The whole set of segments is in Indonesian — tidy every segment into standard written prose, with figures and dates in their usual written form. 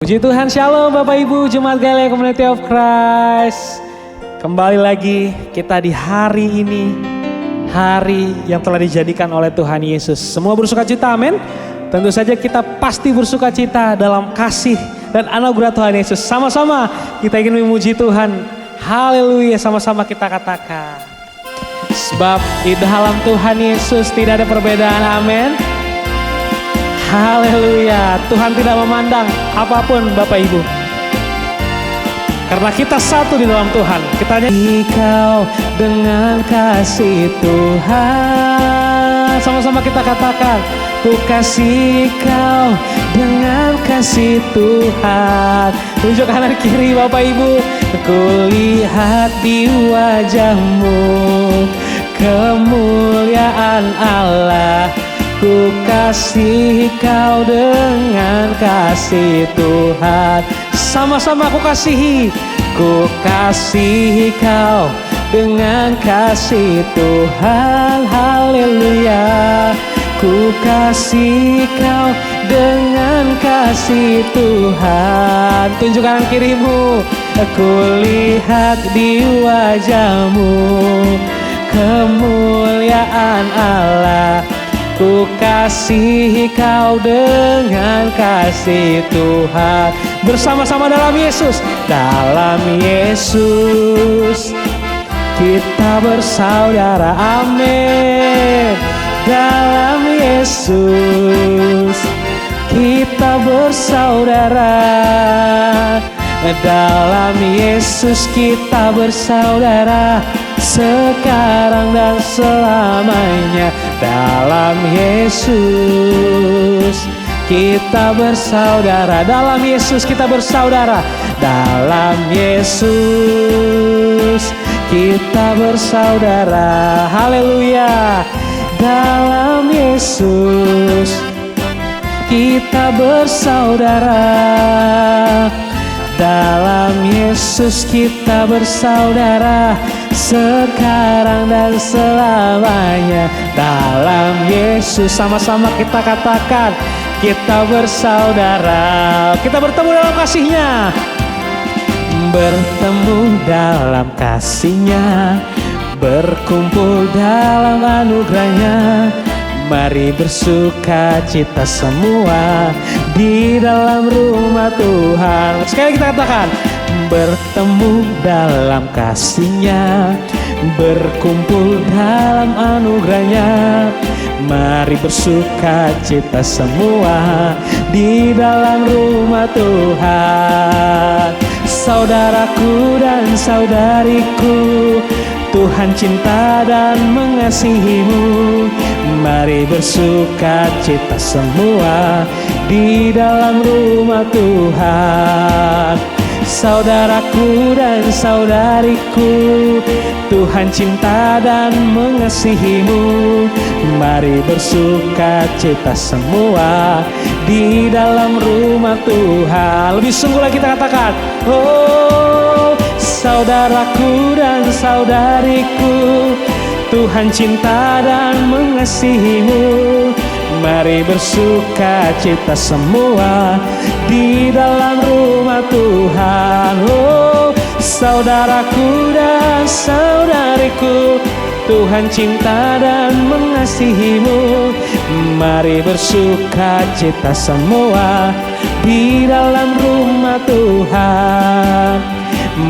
Puji Tuhan, Shalom Bapak Ibu Jemaat Galia Community of Christ. Kembali lagi kita di hari ini, hari yang telah dijadikan oleh Tuhan Yesus. Semua bersuka cita, amin. Tentu saja kita pasti bersuka cita dalam kasih dan anugerah Tuhan Yesus. Sama-sama kita ingin memuji Tuhan. Haleluya, sama-sama kita katakan. Sebab di dalam Tuhan Yesus tidak ada perbedaan, amin. Haleluya, Tuhan tidak memandang apapun Bapak Ibu. Karena kita satu di dalam Tuhan. Kita hanya Engkau dengan kasih Tuhan. Sama-sama kita katakan, ku kasih Kau dengan kasih Tuhan. Tunjuk kanan kiri Bapak Ibu. Ku lihat di wajahmu kemuliaan Allah. Ku kasih Kau dengan kasih Tuhan. Sama-sama ku kasihi. Ku kasihi Kau dengan kasih Tuhan. Haleluya. Ku kasih Kau dengan kasih Tuhan. Tunjuk kanan kirimu. Ku lihat di wajahmu kemuliaan Allah. Ku kasih Kau dengan kasih Tuhan. Bersama-sama dalam Yesus. Dalam Yesus kita bersaudara, amin. Dalam Yesus kita bersaudara. Dalam Yesus kita bersaudara, sekarang dan selamanya. Dalam Yesus kita bersaudara. Dalam Yesus kita bersaudara. Dalam Yesus kita bersaudara. Haleluya. Dalam Yesus kita bersaudara. Dalam Yesus kita bersaudara, sekarang dan selamanya. Dalam Yesus, sama-sama kita katakan, kita bersaudara. Kita bertemu dalam kasih-Nya. Bertemu dalam kasih-Nya, berkumpul dalam anugerah-Nya. Mari bersuka cita semua di dalam rumah Tuhan. Sekali kita katakan, bertemu dalam kasih-Nya, berkumpul dalam anugerah-Nya. Mari bersuka cita semua di dalam rumah Tuhan. Saudaraku dan saudariku, Tuhan cinta dan mengasihimu. Mari bersuka cita semua di dalam rumah Tuhan. Saudaraku dan saudariku, Tuhan cinta dan mengasihimu. Mari bersuka cita semua di dalam rumah Tuhan. Lebih sungguh lagi kita katakan, oh saudaraku dan saudariku, Tuhan cinta dan mengasihimu. Mari bersuka cita semua di dalam rumah Tuhan. Oh saudaraku dan saudariku, Tuhan cinta dan mengasihimu. Mari bersuka cita semua di dalam rumah Tuhan.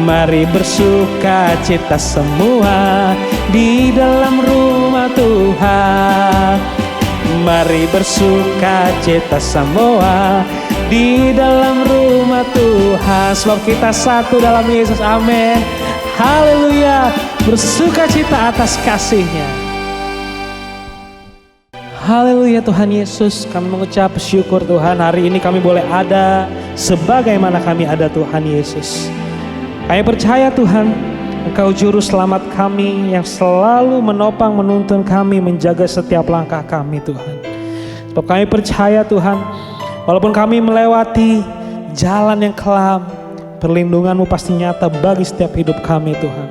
Mari bersuka cita semua di dalam rumah Tuhan. Mari bersuka cita semua di dalam rumah Tuhan. Sebab kita satu dalam Yesus, amin. Haleluya. Bersuka cita atas kasih-Nya. Haleluya Tuhan Yesus. Kami mengucap syukur Tuhan, hari ini kami boleh ada sebagaimana kami ada Tuhan Yesus. Kami percaya Tuhan, Engkau juru selamat kami yang selalu menopang menuntun kami, menjaga setiap langkah kami Tuhan. Sebab kami percaya Tuhan, walaupun kami melewati jalan yang kelam, perlindungan-Mu pasti nyata bagi setiap hidup kami Tuhan.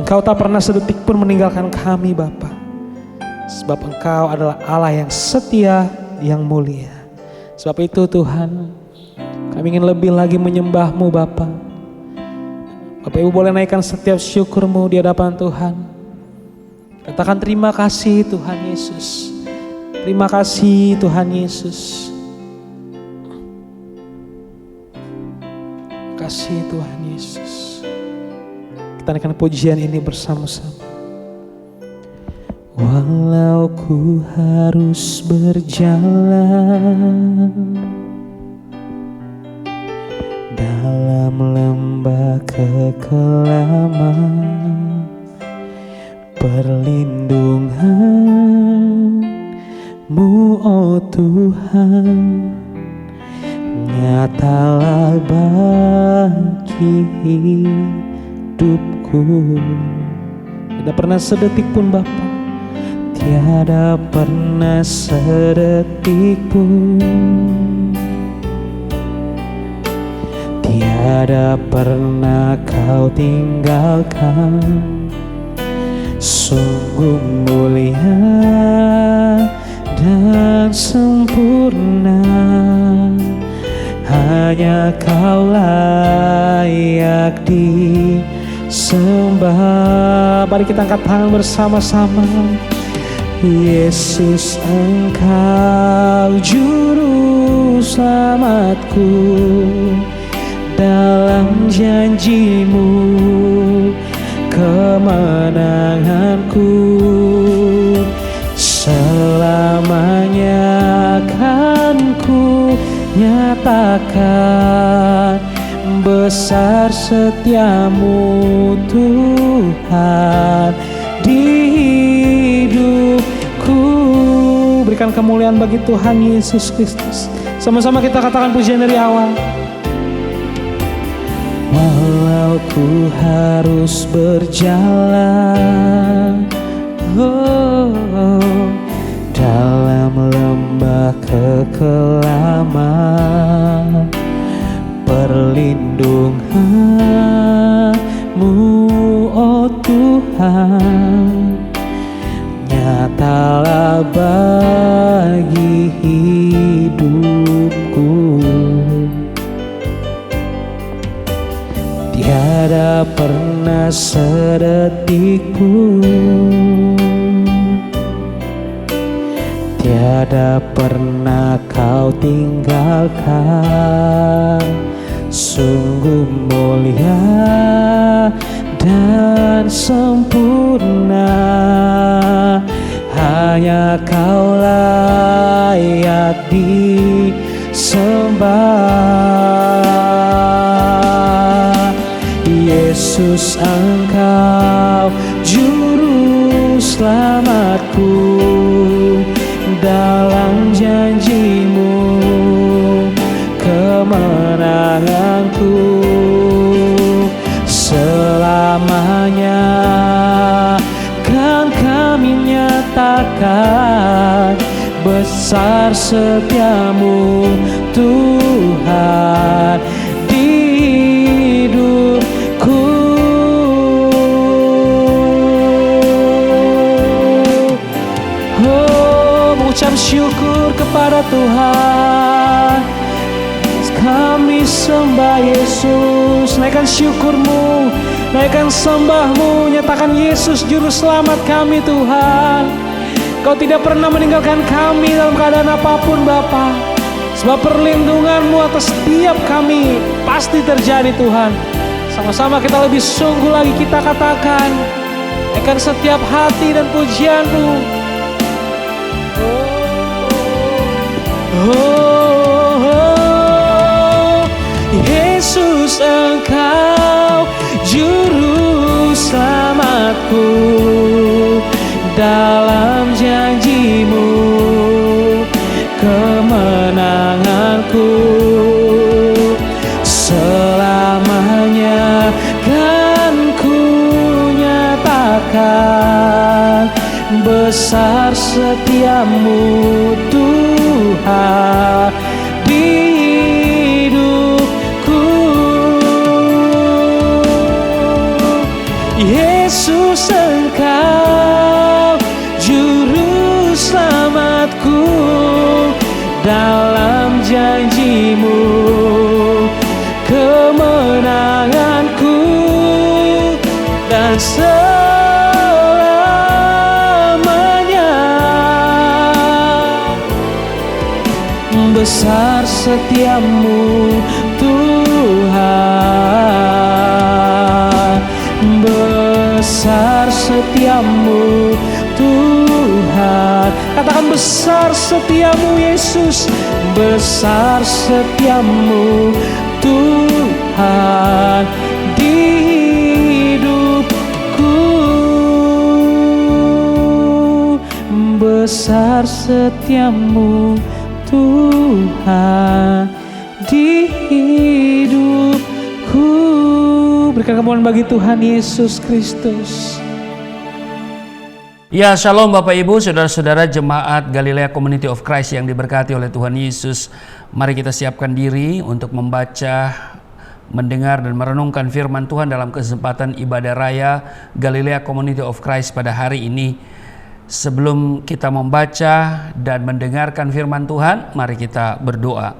Engkau tak pernah sedetik pun meninggalkan kami Bapa. Sebab Engkau adalah Allah yang setia, yang mulia. Sebab itu Tuhan, Kami ingin lebih lagi menyembah-Mu Bapa. Bapak Ibu boleh naikkan setiap syukur-Mu di hadapan Tuhan. Katakan terima kasih Tuhan Yesus. Terima kasih Tuhan Yesus. Terima kasih Tuhan Yesus. Kita naikkan pujian ini bersama-sama. Walau ku harus berjalan dalam lembah kekelaman, perlindungan-Mu oh Tuhan nyatalah bagi hidupku. Tidak pernah sedetik pun Bapa, tiada pernah sedetik pun, tiada pernah Kau tinggalkan. Sungguh mulia dan sempurna, hanya Kau layak disembah. Mari kita angkat tangan bersama-sama. Yesus, Engkau juru selamatku, dalam janji-Mu kemenanganku. Selamanya akan ku nyatakan besar setia-Mu Tuhan di hidupku. Berikan kemuliaan bagi Tuhan Yesus Kristus. Sama-sama kita katakan pujian dari awal. Walau ku harus berjalan dalam lembah kekelaman, perlindungan-Mu oh Tuhan nyatalah bagi hidupku. Tiada pernah sedetik pun, tiada pernah Kau tinggalkan. Sungguh mulia dan sempurna, hanya Kau layak disembah. Yesus, Engkau juru selamatku, dalam janji-Mu kemenanganku. Selamanya kan kami nyatakan besar setia-Mu Tuhan di hidupku. Oh, mengucap syukur kepada Tuhan. Kami sembah Yesus. Naikkan syukur-Mu, naikkan sembah-Mu, nyatakan Yesus juru selamat kami Tuhan. Kau tidak pernah meninggalkan kami dalam keadaan apapun Bapa. Sebab perlindungan-Mu atas setiap kami pasti terjadi Tuhan. Sama-sama kita lebih sungguh lagi kita katakan, naikkan setiap hati dan pujian-Mu. Yesus, Engkau juru selamatku, dalam janji-Mu kemenanganku. Selamanya kan ku nyatakan besar setia-Mu Tuhan di hidupku. Yesus, Engkau juru selamatku, dalam janji-Mu setiamu Tuhan, besar setiamu Tuhan. Katakan besar setiamu Yesus, besar setiamu Tuhan di hidupku, besar setiamu Tuhan di hidupku. Berikan kemuliaan bagi Tuhan Yesus Kristus. Ya, shalom Bapak Ibu, saudara-saudara jemaat Galilea Community of Christ yang diberkati oleh Tuhan Yesus. Mari kita siapkan diri untuk membaca, mendengar dan merenungkan firman Tuhan dalam kesempatan ibadah raya Galilea Community of Christ pada hari ini. Sebelum kita membaca dan mendengarkan firman Tuhan, mari kita berdoa.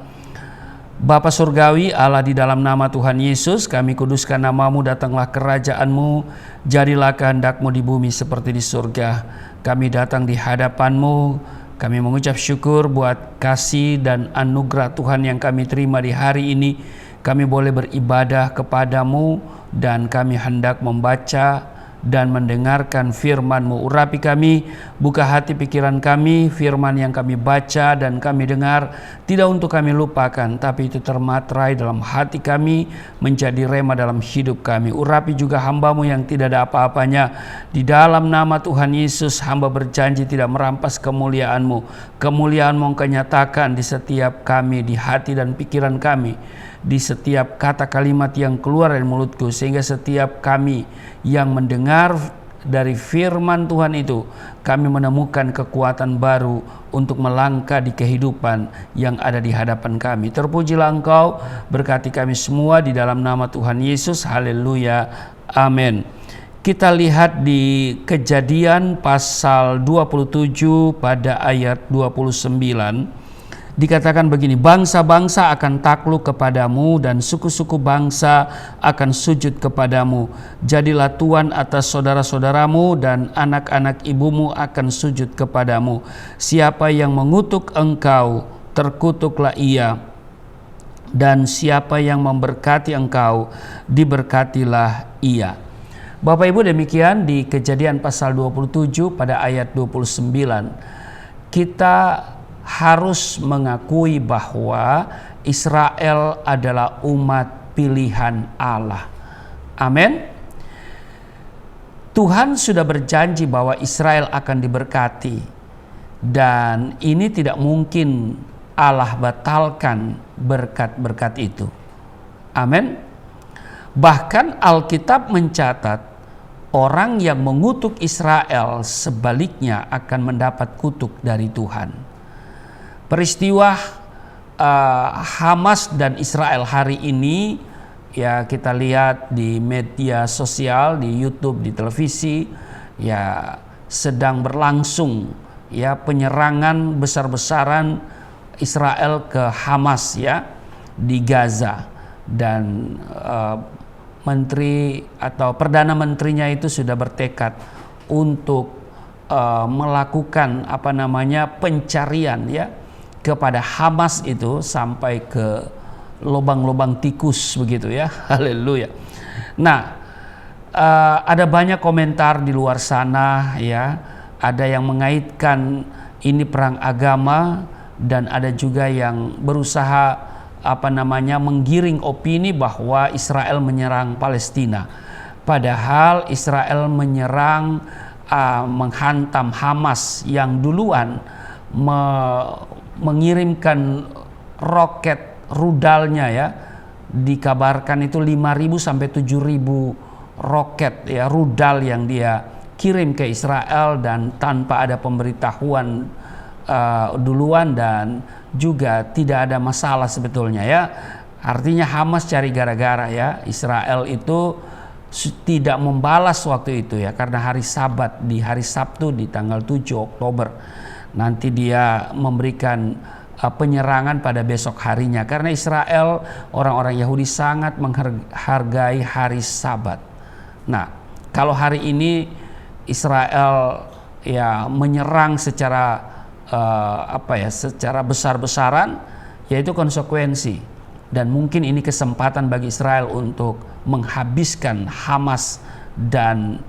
Bapa Surgawi, Allah, di dalam nama Tuhan Yesus, kami kuduskan namamu, datanglah kerajaan-Mu, jadilah kehendak-Mu di bumi seperti di surga. Kami datang di hadapan-Mu, kami mengucap syukur buat kasih dan anugerah Tuhan yang kami terima di hari ini. Kami boleh beribadah kepadamu dan kami hendak membaca dan mendengarkan firman-Mu. Urapi kami, buka hati pikiran kami, firman yang kami baca dan kami dengar tidak untuk kami lupakan, tapi itu termaterai dalam hati kami, menjadi rema dalam hidup kami. Urapi juga hamba-Mu yang tidak ada apa-apanya. Di dalam nama Tuhan Yesus, hamba berjanji tidak merampas kemuliaan-Mu. Kemuliaan-Mu Engkau nyatakan di setiap kami, di hati dan pikiran kami, di setiap kata kalimat yang keluar dari mulutku, sehingga setiap kami yang mendengar dari firman Tuhan itu, kami menemukan kekuatan baru untuk melangkah di kehidupan yang ada di hadapan kami. Terpujilah Engkau, berkati kami semua di dalam nama Tuhan Yesus. Haleluya, amin. Kita lihat di Kejadian pasal 27 pada ayat 29. Dikatakan begini, bangsa-bangsa akan takluk kepadamu dan suku-suku bangsa akan sujud kepadamu. Jadilah tuan atas saudara-saudaramu dan anak-anak ibumu akan sujud kepadamu. Siapa yang mengutuk engkau, terkutuklah ia. Dan siapa yang memberkati engkau, diberkatilah ia. Bapak Ibu, demikian di Kejadian pasal 27 pada ayat 29. Kita harus mengakui bahwa Israel adalah umat pilihan Allah. Amin. Tuhan sudah berjanji bahwa Israel akan diberkati, dan ini tidak mungkin Allah batalkan berkat-berkat itu. Amin. Bahkan Alkitab mencatat orang yang mengutuk Israel sebaliknya akan mendapat kutuk dari Tuhan. Peristiwa Hamas dan Israel hari ini, ya, kita lihat di media sosial, di YouTube, di televisi, ya, sedang berlangsung, ya, penyerangan besar-besaran Israel ke Hamas, ya, di Gaza. Dan menteri atau perdana menterinya itu sudah bertekad untuk melakukan pencarian, ya, kepada Hamas itu sampai ke lubang-lubang tikus begitu, ya. Haleluya. Nah, ada banyak komentar di luar sana, ya. Ada yang mengaitkan ini perang agama, dan ada juga yang berusaha menggiring opini bahwa Israel menyerang Palestina. Padahal Israel menyerang, menghantam Hamas yang duluan mengirimkan roket rudalnya, ya. Dikabarkan itu 5.000 sampai 7.000 roket, ya, rudal yang dia kirim ke Israel, dan tanpa ada pemberitahuan duluan, dan juga tidak ada masalah sebetulnya, ya. Artinya Hamas cari gara-gara, ya. Israel itu tidak membalas waktu itu, ya, karena hari Sabat, di hari Sabtu di tanggal 7 Oktober nanti dia memberikan penyerangan pada besok harinya, karena Israel, orang-orang Yahudi sangat menghargai hari Sabat. Nah, kalau hari ini Israel, ya, menyerang secara secara besar-besaran, yaitu konsekuensi. Dan mungkin ini kesempatan bagi Israel untuk menghabiskan Hamas, dan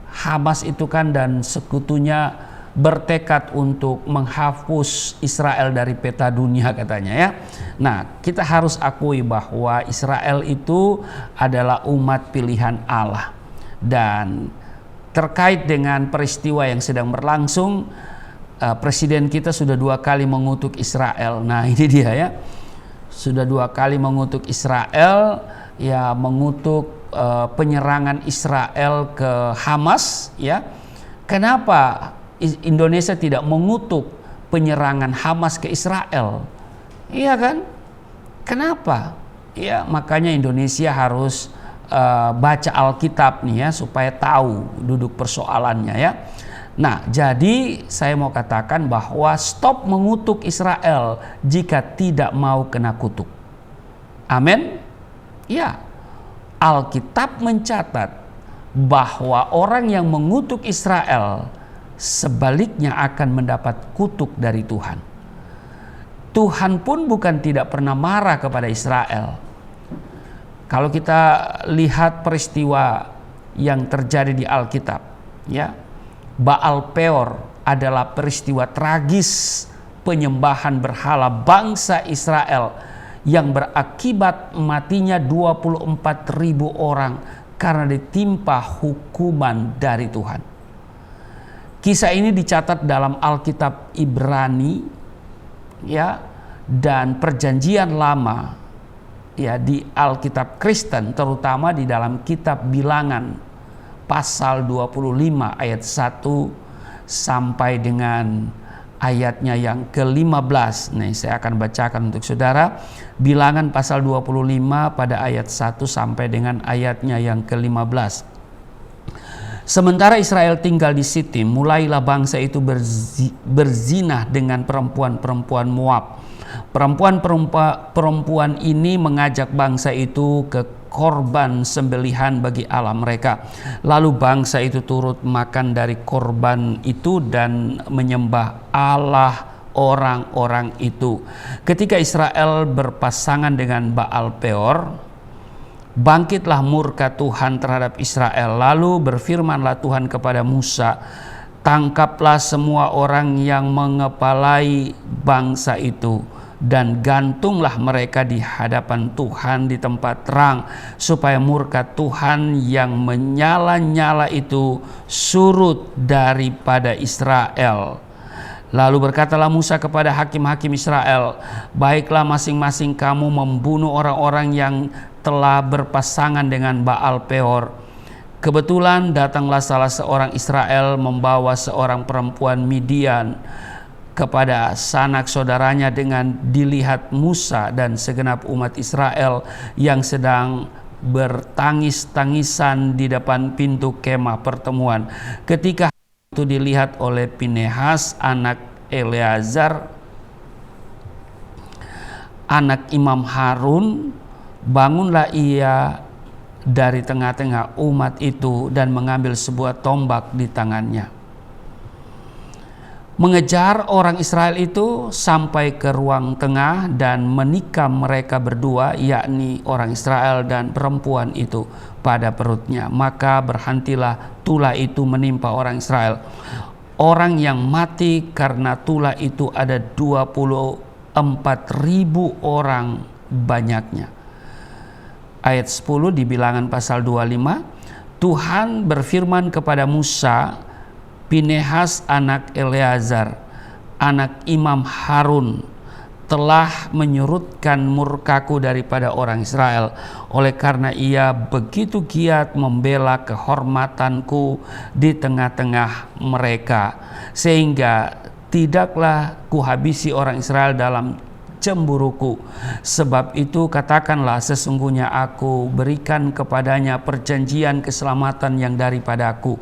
Hamas itu kan dan sekutunya bertekad untuk menghapus Israel dari peta dunia katanya ya. Nah, kita harus akui bahwa Israel itu adalah umat pilihan Allah. Dan terkait dengan peristiwa yang sedang berlangsung, presiden kita sudah 2 kali mengutuk Israel. Nah, ini dia ya. Sudah 2 kali mengutuk Israel, ya, mengutuk penyerangan Israel ke Hamas ya. Kenapa Indonesia tidak mengutuk penyerangan Hamas ke Israel? Iya kan? Kenapa? Ya, makanya Indonesia harus baca Alkitab nih ya, supaya tahu duduk persoalannya ya. Nah, jadi saya mau katakan bahwa stop mengutuk Israel jika tidak mau kena kutuk. Amin? Ya, Alkitab mencatat bahwa orang yang mengutuk Israel sebaliknya akan mendapat kutuk dari Tuhan. Tuhan pun bukan tidak pernah marah kepada Israel. Kalau kita lihat peristiwa yang terjadi di Alkitab, ya, Baal Peor adalah peristiwa tragis penyembahan berhala bangsa Israel yang berakibat matinya 24.000 orang karena ditimpa hukuman dari Tuhan. Kisah ini dicatat dalam Alkitab Ibrani ya, dan Perjanjian Lama ya, di Alkitab Kristen, terutama di dalam kitab Bilangan pasal 25 ayat 1 sampai dengan ayatnya yang ke-15. Nih, saya akan bacakan untuk saudara. Bilangan pasal 25 pada ayat 1 sampai dengan ayatnya yang ke-15. Sementara Israel tinggal di Sitim, mulailah bangsa itu berzinah dengan perempuan-perempuan Moab. Perempuan ini mengajak bangsa itu ke korban sembelihan bagi Allah mereka. Lalu bangsa itu turut makan dari korban itu dan menyembah Allah orang-orang itu. Ketika Israel berpasangan dengan Baal Peor, bangkitlah murka Tuhan terhadap Israel. Lalu berfirmanlah Tuhan kepada Musa, tangkaplah semua orang yang mengepalai bangsa itu dan gantunglah mereka di hadapan Tuhan di tempat terang, supaya murka Tuhan yang menyala-nyala itu surut daripada Israel. Lalu berkatalah Musa kepada hakim-hakim Israel, baiklah masing-masing kamu membunuh orang-orang yang telah berpasangan dengan Baal Peor. Kebetulan datanglah salah seorang Israel membawa seorang perempuan Midian kepada sanak saudaranya, dengan dilihat Musa dan segenap umat Israel yang sedang bertangis-tangisan di depan pintu kemah pertemuan. Ketika itu dilihat oleh Pinehas anak Eleazar, anak Imam Harun, bangunlah ia dari tengah-tengah umat itu dan mengambil sebuah tombak di tangannya, mengejar orang Israel itu sampai ke ruang tengah dan menikam mereka berdua, yakni orang Israel dan perempuan itu, pada perutnya. Maka berhentilah tulah itu menimpa orang Israel. Orang yang mati karena tulah itu ada 24.000 orang banyaknya. Ayat 10 di Bilangan pasal 25, Tuhan berfirman kepada Musa, Pinehas anak Eleazar, anak Imam Harun, telah menyurutkan murkaku daripada orang Israel, oleh karena ia begitu giat membela kehormatanku di tengah-tengah mereka, sehingga tidaklah kuhabisi orang Israel dalam cemburuku. Sebab itu katakanlah, sesungguhnya aku berikan kepadanya perjanjian keselamatan yang daripadaku.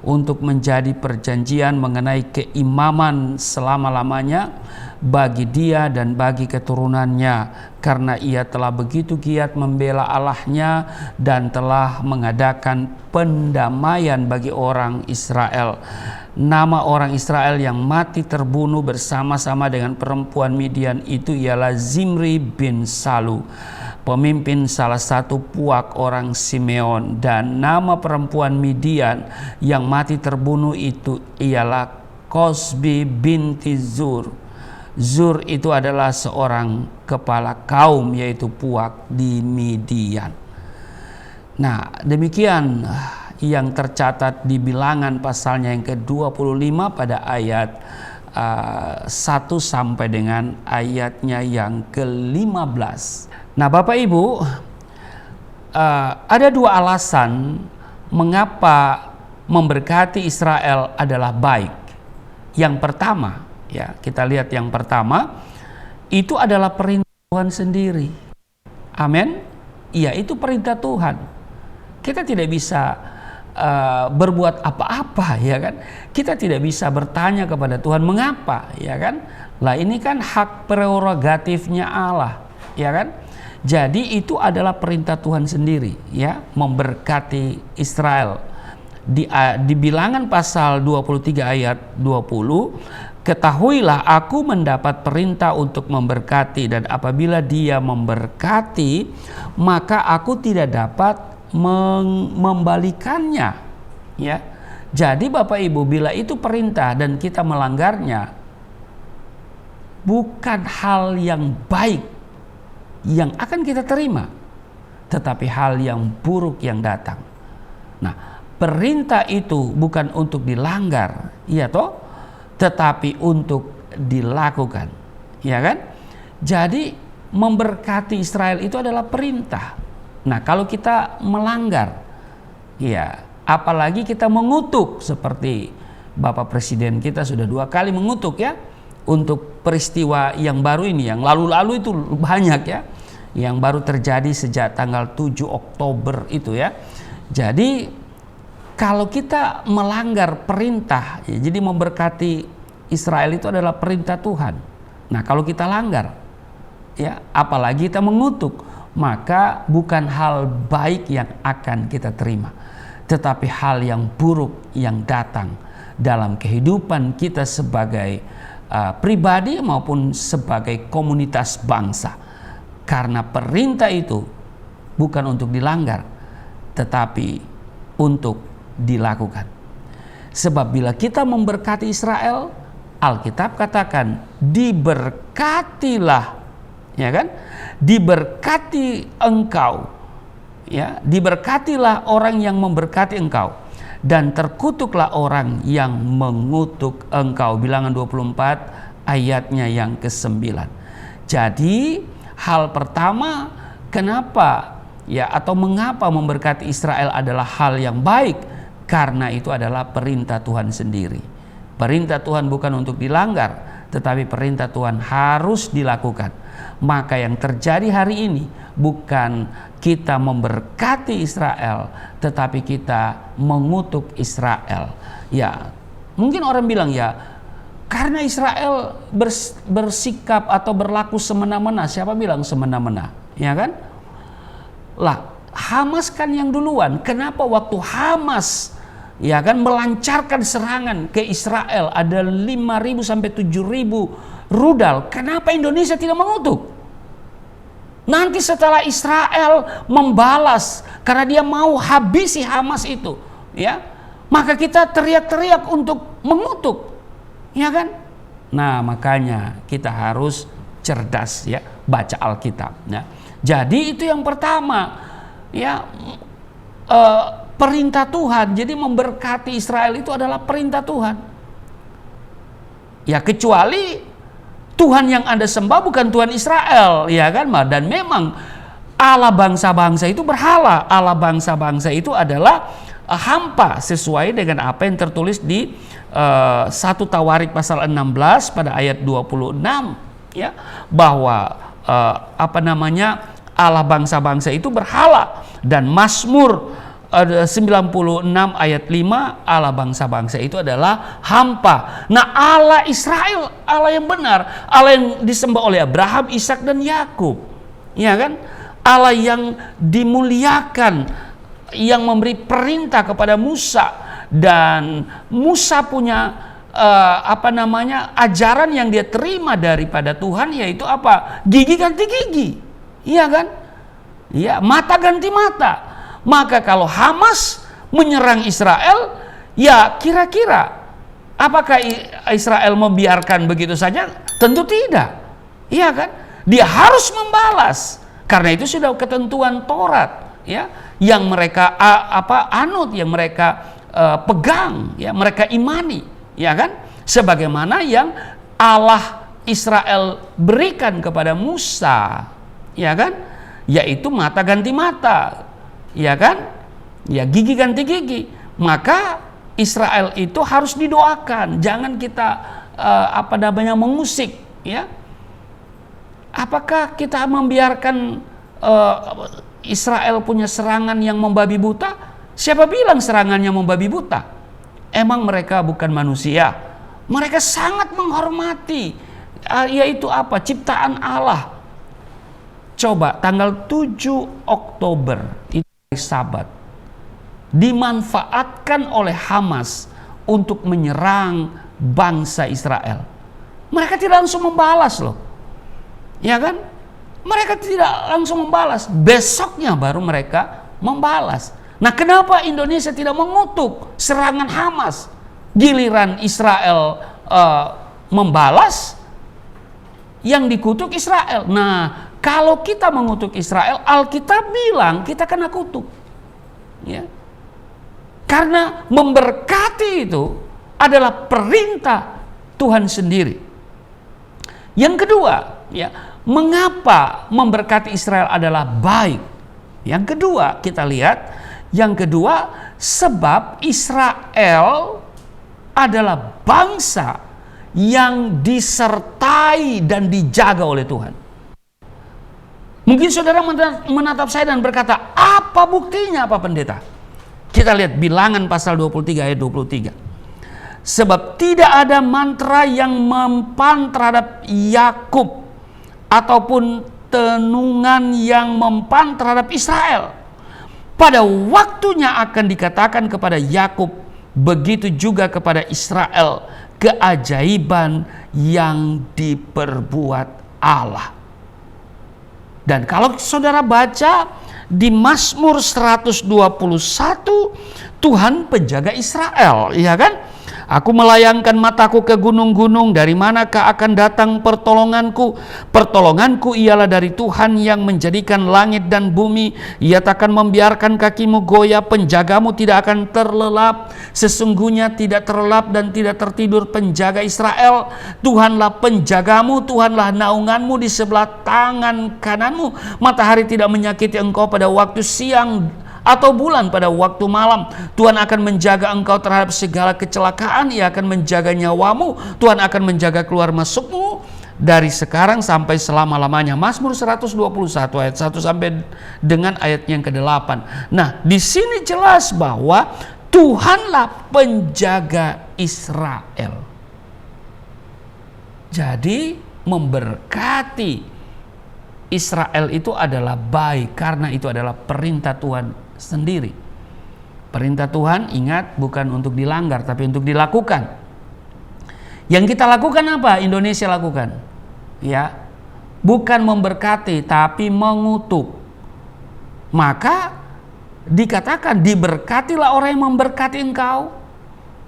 untuk menjadi perjanjian mengenai keimaman selama-lamanya bagi dia dan bagi keturunannya, karena ia telah begitu giat membela Allahnya dan telah mengadakan pendamaian bagi orang Israel. Nama orang Israel yang mati terbunuh bersama-sama dengan perempuan Midian itu ialah Zimri bin Salu, pemimpin salah satu puak orang Simeon. Dan nama perempuan Midian yang mati terbunuh itu ialah Kosbi binti Zur. Zur itu adalah seorang kepala kaum, yaitu puak di Midian. Nah, demikian yang tercatat di Bilangan pasalnya yang ke-25 pada ayat 1 sampai dengan ayatnya yang ke-15. Nah, Bapak Ibu, ada dua alasan mengapa memberkati Israel adalah baik. Yang pertama, ya, kita lihat yang pertama, itu adalah perintah Tuhan sendiri. Amin. Iya, itu perintah Tuhan. Kita tidak bisa berbuat apa-apa, ya kan? Kita tidak bisa bertanya kepada Tuhan mengapa, ya kan? Lah ini kan hak prerogatifnya Allah, ya kan? Jadi itu adalah perintah Tuhan sendiri, ya, memberkati Israel. Di Bilangan pasal 23 ayat 20, ketahuilah aku mendapat perintah untuk memberkati, dan apabila dia memberkati, maka aku tidak dapat membalikannya, ya. Jadi Bapak Ibu, bila itu perintah dan kita melanggarnya, bukan hal yang baik yang akan kita terima, tetapi hal yang buruk yang datang. Nah, perintah itu bukan untuk dilanggar, ya toh, tetapi untuk dilakukan, ya kan? Jadi memberkati Israel itu adalah perintah. Nah, kalau kita melanggar, ya, apalagi kita mengutuk, seperti Bapak Presiden kita sudah 2 kali mengutuk, ya, untuk peristiwa yang baru ini, yang lalu-lalu itu banyak, ya, yang baru terjadi sejak tanggal 7 Oktober itu, ya. Jadi kalau kita melanggar perintah, ya, jadi memberkati Israel itu adalah perintah Tuhan. Nah, kalau kita langgar, ya, apalagi kita mengutuk, maka bukan hal baik yang akan kita terima, tetapi hal yang buruk yang datang dalam kehidupan kita sebagai pribadi maupun sebagai komunitas bangsa. Karena perintah itu bukan untuk dilanggar, tetapi untuk dilakukan. Sebab bila kita memberkati Israel, Alkitab katakan diberkatilah, ya kan? Diberkati engkau, ya, diberkatilah orang yang memberkati engkau, dan terkutuklah orang yang mengutuk engkau. Bilangan 24 ayatnya yang ke-9. Jadi hal pertama kenapa, ya, atau mengapa memberkati Israel adalah hal yang baik, karena itu adalah perintah Tuhan sendiri. Perintah Tuhan bukan untuk dilanggar, tetapi perintah Tuhan harus dilakukan. Maka yang terjadi hari ini bukan kita memberkati Israel, tetapi kita mengutuk Israel. Ya, mungkin orang bilang, ya, karena Israel bersikap atau berlaku semena-mena. Siapa bilang semena-mena? Ya kan? Lah, Hamas kan yang duluan. Kenapa waktu Hamas, ya kan, melancarkan serangan ke Israel, ada 5.000 sampai 7.000 rudal, kenapa Indonesia tidak mengutuk? Nanti setelah Israel membalas karena dia mau habisi Hamas itu, ya, maka kita teriak-teriak untuk mengutuk, ya kan? Nah, makanya kita harus cerdas, ya, baca Alkitab, ya. Jadi itu yang pertama, ya, perintah Tuhan. Jadi memberkati Israel itu adalah perintah Tuhan. Ya, kecuali Tuhan yang Anda sembah bukan Tuhan Israel, ya kan? Dan memang Allah bangsa-bangsa itu berhala. Allah bangsa-bangsa itu adalah hampa, sesuai dengan apa yang tertulis di 1 Tawarik pasal 16 pada ayat 26, ya, bahwa Allah bangsa-bangsa itu berhala. Dan Mazmur 96 ayat 5, Allah bangsa-bangsa itu adalah hampa. Nah, Allah Israel, Allah yang benar, Allah yang disembah oleh Abraham, Ishak dan Yakub. Ya kan? Allah yang dimuliakan, yang memberi perintah kepada Musa, dan Musa punya ajaran yang dia terima daripada Tuhan, yaitu apa? Gigi ganti gigi. Iya kan? Ya, mata ganti mata. Maka kalau Hamas menyerang Israel, ya kira-kira apakah Israel membiarkan begitu saja? Tentu tidak. Iya kan? Dia harus membalas. Karena itu sudah ketentuan Taurat, ya, yang mereka anut, yang mereka pegang, ya, mereka imani, ya kan? Sebagaimana yang Allah Israel berikan kepada Musa, ya kan? Yaitu mata ganti mata, ya kan? Ya, gigi ganti gigi. Maka Israel itu harus didoakan. Jangan kita mengusik, ya. Apakah kita membiarkan Israel punya serangan yang membabi buta? Siapa bilang serangannya membabi buta? Emang mereka bukan manusia? Mereka sangat menghormati, yaitu apa? Ciptaan Allah. Coba tanggal 7 Oktober itu hari Sabat dimanfaatkan oleh Hamas untuk menyerang bangsa Israel. Mereka tidak langsung membalas loh. Ya kan? Mereka tidak langsung membalas. Besoknya baru mereka membalas. Nah, kenapa Indonesia tidak mengutuk serangan Hamas? Giliran Israel membalas, yang dikutuk Israel. Nah, kalau kita mengutuk Israel, Alkitab bilang kita kena kutuk. Ya. Karena memberkati itu adalah perintah Tuhan sendiri. Yang kedua, ya, mengapa memberkati Israel adalah baik? Yang kedua, kita lihat, yang kedua, sebab Israel adalah bangsa yang disertai dan dijaga oleh Tuhan. Mungkin saudara menatap saya dan berkata, apa buktinya, Pak Pendeta? Kita lihat Bilangan pasal 23 ayat 23. Sebab tidak ada mantra yang mempan terhadap Yakub ataupun tenungan yang mempan terhadap Israel. Pada waktunya akan dikatakan kepada Yakub, begitu juga kepada Israel, keajaiban yang diperbuat Allah. Dan kalau saudara baca di Mazmur 121, Tuhan penjaga Israel, ya kan? Aku melayangkan mataku ke gunung-gunung, dari manakah akan datang pertolonganku? Pertolonganku ialah dari Tuhan yang menjadikan langit dan bumi. Ia takkan membiarkan kakimu goyah, penjagamu tidak akan terlelap. Sesungguhnya tidak terlelap dan tidak tertidur penjaga Israel. Tuhanlah penjagamu, Tuhanlah naunganmu di sebelah tangan kananmu. Matahari tidak menyakiti engkau pada waktu siang, atau bulan pada waktu malam. Tuhan akan menjaga engkau terhadap segala kecelakaan. Ia akan menjaga nyawamu. Tuhan akan menjaga keluar masukmu dari sekarang sampai selama-lamanya. Mazmur 121 ayat 1 sampai dengan ayat yang ke-8. Nah, di sini jelas bahwa Tuhanlah penjaga Israel. Jadi memberkati Israel itu adalah baik, karena itu adalah perintah Tuhan sendiri. Perintah Tuhan, ingat, bukan untuk dilanggar tapi untuk dilakukan. Yang kita lakukan apa? Indonesia lakukan, ya, bukan memberkati tapi mengutuk. Maka dikatakan, diberkatilah orang yang memberkati engkau,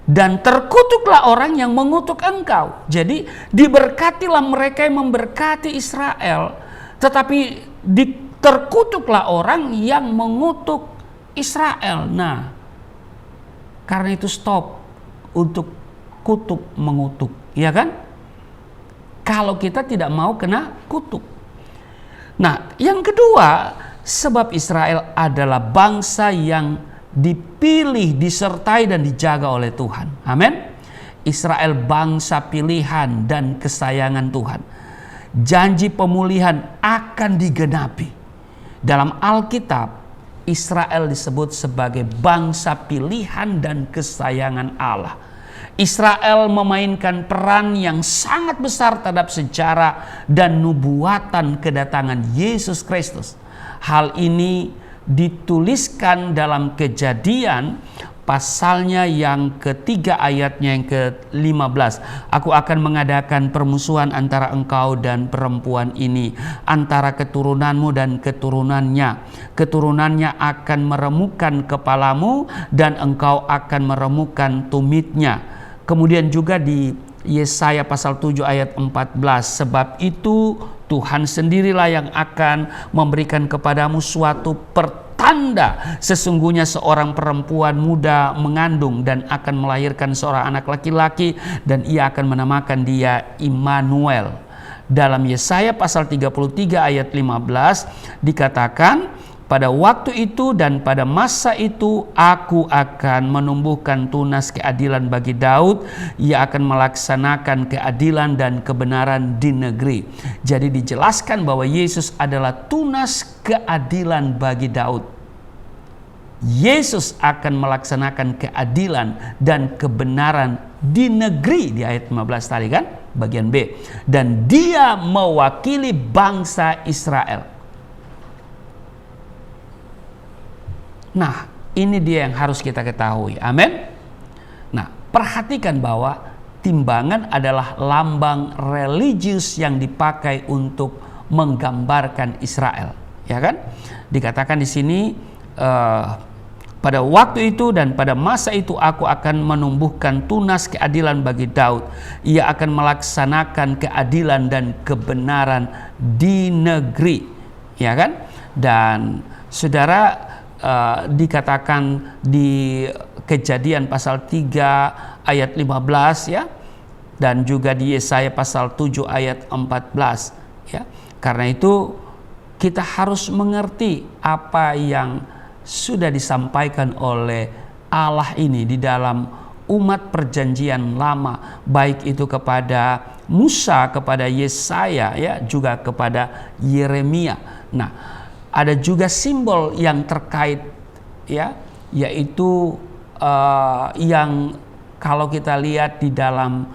dan terkutuklah orang yang mengutuk engkau. Jadi diberkatilah mereka yang memberkati Israel, tetapi terkutuklah orang yang mengutuk Israel. Nah, karena itu stop untuk kutuk mengutuk, ya kan? Kalau kita tidak mau kena kutuk. Nah, yang kedua, sebab Israel adalah bangsa yang dipilih, disertai dan dijaga oleh Tuhan. Amin. Israel bangsa pilihan dan kesayangan Tuhan. Janji pemulihan akan digenapi. Dalam Alkitab Israel disebut sebagai bangsa pilihan dan kesayangan Allah. Israel memainkan peran yang sangat besar terhadap sejarah dan nubuatan kedatangan Yesus Kristus. Hal ini dituliskan dalam Kejadian pasalnya yang ketiga ayatnya yang ke-15. Aku akan mengadakan permusuhan antara engkau dan perempuan ini, antara keturunanmu dan keturunannya. Keturunannya akan meremukkan kepalamu dan engkau akan meremukkan tumitnya. Kemudian juga di Yesaya pasal 7 ayat 14. Sebab itu Tuhan sendirilah yang akan memberikan kepadamu suatu pertanda. Sesungguhnya seorang perempuan muda mengandung dan akan melahirkan seorang anak laki-laki, dan ia akan menamakan dia Immanuel. Dalam Yesaya pasal 33 ayat 15 dikatakan, pada waktu itu dan pada masa itu aku akan menumbuhkan tunas keadilan bagi Daud. Ia akan melaksanakan keadilan dan kebenaran di negeri. Jadi dijelaskan bahwa Yesus adalah tunas keadilan bagi Daud. Yesus akan melaksanakan keadilan dan kebenaran di negeri, di ayat 15 tadi kan, bagian B. Dan dia mewakili bangsa Israel. Nah, ini dia yang harus kita ketahui. Amin. Nah, perhatikan bahwa timbangan adalah lambang religius yang dipakai untuk menggambarkan Israel, ya kan? Dikatakan di sini pada waktu itu dan pada masa itu aku akan menumbuhkan tunas keadilan bagi Daud. Ia akan melaksanakan keadilan dan kebenaran di negeri, ya kan? Dan saudara, dikatakan di Kejadian pasal 3 ayat 15 ya, dan juga di Yesaya pasal 7 ayat 14 ya. Karena itu kita harus mengerti apa yang sudah disampaikan oleh Allah ini di dalam umat perjanjian lama, baik itu kepada Musa, kepada Yesaya ya, juga kepada Yeremia. Nah, ada juga simbol yang terkait ya, yaitu yang kalau kita lihat di dalam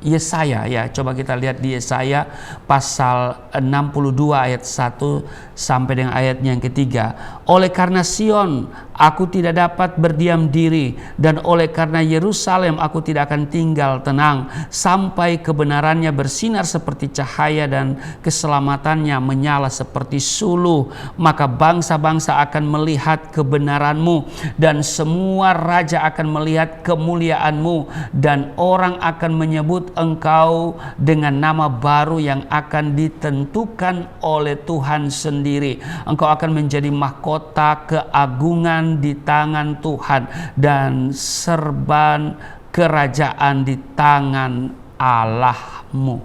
Yesaya ya, coba kita lihat di Yesaya pasal 62 ayat 1 sampai dengan ayatnya yang ketiga. Oleh karena Sion aku tidak dapat berdiam diri, dan oleh karena Yerusalem aku tidak akan tinggal tenang sampai kebenarannya bersinar seperti cahaya dan keselamatannya menyala seperti suluh. Maka bangsa-bangsa akan melihat kebenaranmu dan semua raja akan melihat kemuliaanmu, dan orang akan menyebut engkau dengan nama baru yang akan ditentukan oleh Tuhan sendiri. Engkau akan menjadi mahkota keagungan di tangan Tuhan dan serban kerajaan di tangan Allahmu.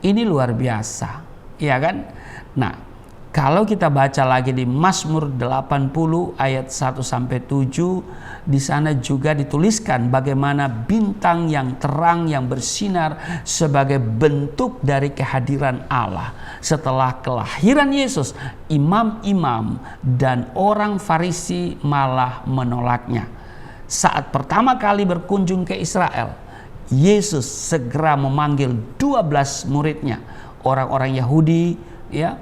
Ini luar biasa, ya kan? Nah, kalau kita baca lagi di Mazmur 80 ayat 1 sampai 7, di sana juga dituliskan bagaimana bintang yang terang yang bersinar sebagai bentuk dari kehadiran Allah. Setelah kelahiran Yesus, imam-imam dan orang Farisi malah menolaknya. Saat pertama kali berkunjung ke Israel, Yesus segera memanggil 12 muridnya, orang-orang Yahudi ya,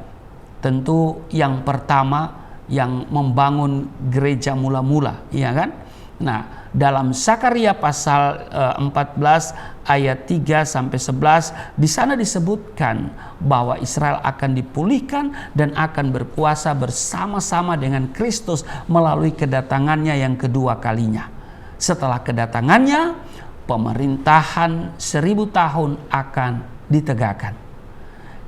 tentu yang pertama yang membangun gereja mula-mula, ya kan? Nah, dalam Zakaria pasal 14 ayat 3 sampai 11, di sana disebutkan bahwa Israel akan dipulihkan dan akan berkuasa bersama-sama dengan Kristus melalui kedatangannya yang kedua kalinya. Setelah kedatangannya, pemerintahan 1000 tahun akan ditegakkan.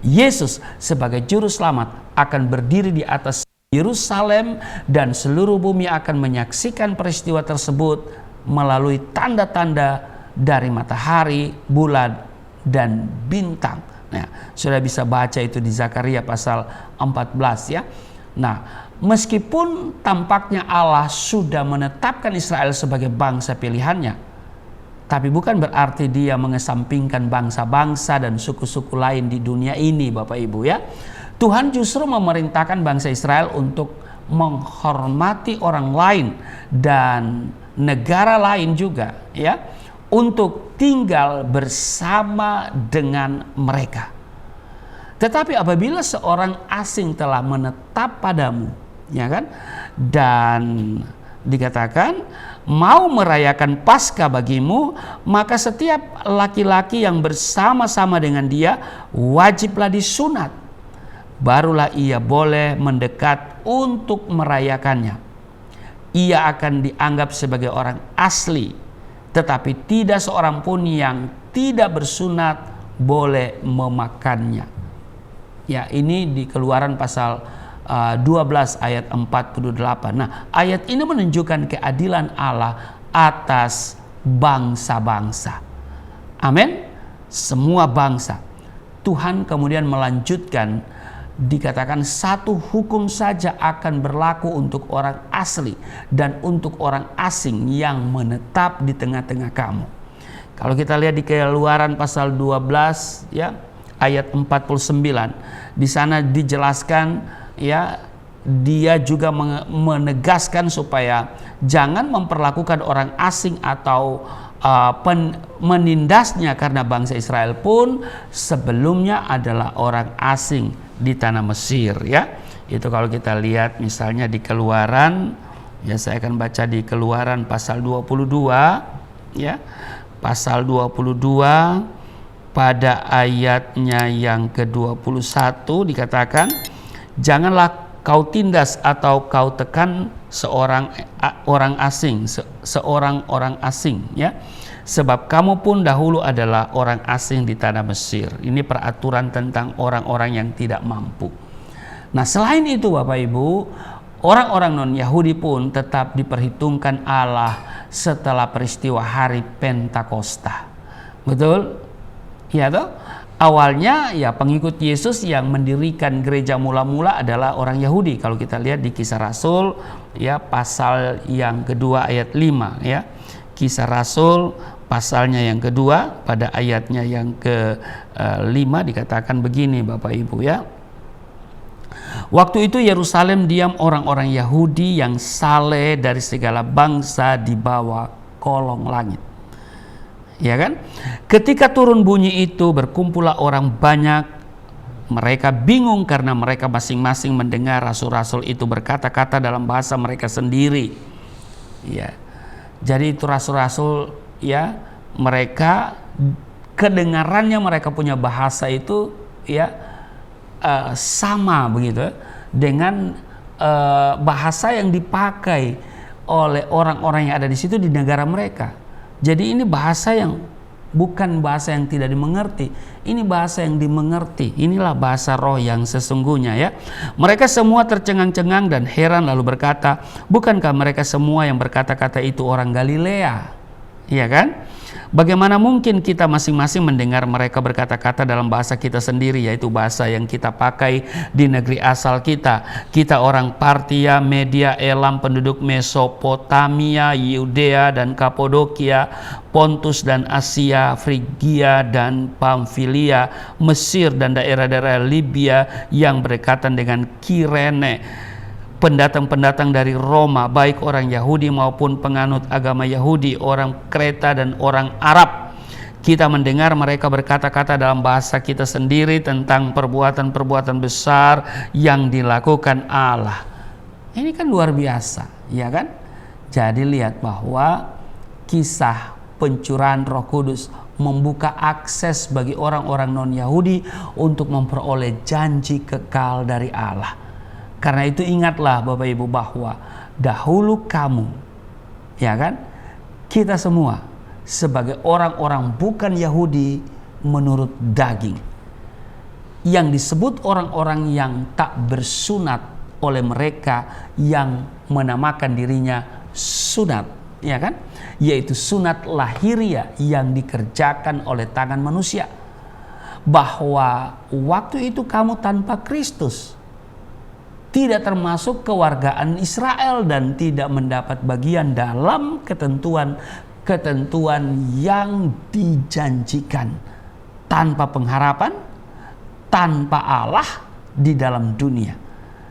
Yesus sebagai juru selamat akan berdiri di atas Yerusalem, dan seluruh bumi akan menyaksikan peristiwa tersebut melalui tanda-tanda dari matahari, bulan, dan bintang. Nah, sudah bisa baca itu di Zakaria pasal 14 ya. Nah, meskipun tampaknya Allah sudah menetapkan Israel sebagai bangsa pilihannya, tapi bukan berarti dia mengesampingkan bangsa-bangsa dan suku-suku lain di dunia ini, Bapak Ibu ya. Tuhan justru memerintahkan bangsa Israel untuk menghormati orang lain dan negara lain juga, ya, untuk tinggal bersama dengan mereka. Tetapi apabila seorang asing telah menetap padamu, ya kan, dan dikatakan mau merayakan Paskah bagimu, maka setiap laki-laki yang bersama-sama dengan dia wajiblah disunat. Barulah ia boleh mendekat untuk merayakannya. Ia akan dianggap sebagai orang asli, tetapi tidak seorang pun yang tidak bersunat boleh memakannya. Ya, ini di Keluaran pasal 12 ayat 48. Nah, ayat ini menunjukkan keadilan Allah atas bangsa-bangsa. Amin. Semua bangsa. Tuhan kemudian melanjutkan, dikatakan satu hukum saja akan berlaku untuk orang asli dan untuk orang asing yang menetap di tengah-tengah kamu. Kalau kita lihat di Keluaran pasal 12, ya, ayat 49, di sana dijelaskan, ya, dia juga menegaskan supaya jangan memperlakukan orang asing atau menindasnya, karena bangsa Israel pun sebelumnya adalah orang asing di tanah Mesir, ya. Itu kalau kita lihat misalnya di Keluaran, ya, saya akan baca di Keluaran pasal 22, ya. Pasal 22 pada ayatnya yang ke-21 dikatakan, janganlah kau tindas atau kau tekan seorang orang asing, seorang orang asing, ya. Sebab kamu pun dahulu adalah orang asing di tanah Mesir. Ini peraturan tentang orang-orang yang tidak mampu. Nah, selain itu Bapak Ibu, orang-orang non-Yahudi pun tetap diperhitungkan Allah setelah peristiwa hari Pentakosta. Betul? Ya toh? Awalnya ya pengikut Yesus yang mendirikan gereja mula-mula adalah orang Yahudi. Kalau kita lihat di Kisah Rasul, ya, pasal yang kedua ayat 5, ya. Kisah Rasul pasalnya yang kedua pada ayatnya yang ke-5 dikatakan begini Bapak Ibu, ya. Waktu itu Yerusalem diam orang-orang Yahudi yang saleh dari segala bangsa di bawah kolong langit. Ya kan? Ketika turun bunyi itu, berkumpullah orang banyak. Mereka bingung karena mereka masing-masing mendengar rasul-rasul itu berkata-kata dalam bahasa mereka sendiri. Ya. Jadi itu rasul-rasul, ya, mereka kedengarannya mereka punya bahasa itu, ya, sama begitu dengan bahasa yang dipakai oleh orang-orang yang ada di situ di negara mereka. Jadi ini bahasa yang bukan bahasa yang tidak dimengerti, ini bahasa yang dimengerti. Inilah bahasa roh yang sesungguhnya, ya. Mereka semua tercengang-cengang dan heran lalu berkata, bukankah mereka semua yang berkata-kata itu orang Galilea? Iya kan? Bagaimana mungkin kita masing-masing mendengar mereka berkata-kata dalam bahasa kita sendiri, yaitu bahasa yang kita pakai di negeri asal kita. Kita orang Partia, Media, Elam, penduduk Mesopotamia, Yudea dan Kapodokia, Pontus dan Asia, Frigia dan Pamfilia, Mesir dan daerah-daerah Libya yang berdekatan dengan Kirene. Pendatang-pendatang dari Roma, baik orang Yahudi maupun penganut agama Yahudi, orang Kreta dan orang Arab. Kita mendengar mereka berkata-kata dalam bahasa kita sendiri tentang perbuatan-perbuatan besar yang dilakukan Allah. Ini kan luar biasa, ya kan? Jadi lihat bahwa kisah pencurahan Roh Kudus membuka akses bagi orang-orang non-Yahudi untuk memperoleh janji kekal dari Allah. Karena itu ingatlah Bapak Ibu bahwa dahulu kamu, ya kan, kita semua sebagai orang-orang bukan Yahudi menurut daging, yang disebut orang-orang yang tak bersunat oleh mereka yang menamakan dirinya sunat, ya kan, yaitu sunat lahiriah yang dikerjakan oleh tangan manusia. Bahwa waktu itu kamu tanpa Kristus, tidak termasuk kewargaan Israel dan tidak mendapat bagian dalam ketentuan yang dijanjikan, tanpa pengharapan, tanpa Allah, di dalam dunia.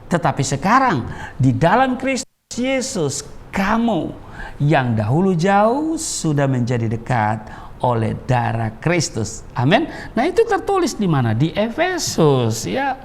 Tetapi sekarang di dalam Kristus Yesus, kamu yang dahulu jauh sudah menjadi dekat oleh darah Kristus. Amin. Nah, itu tertulis di mana? Di Efesus, ya.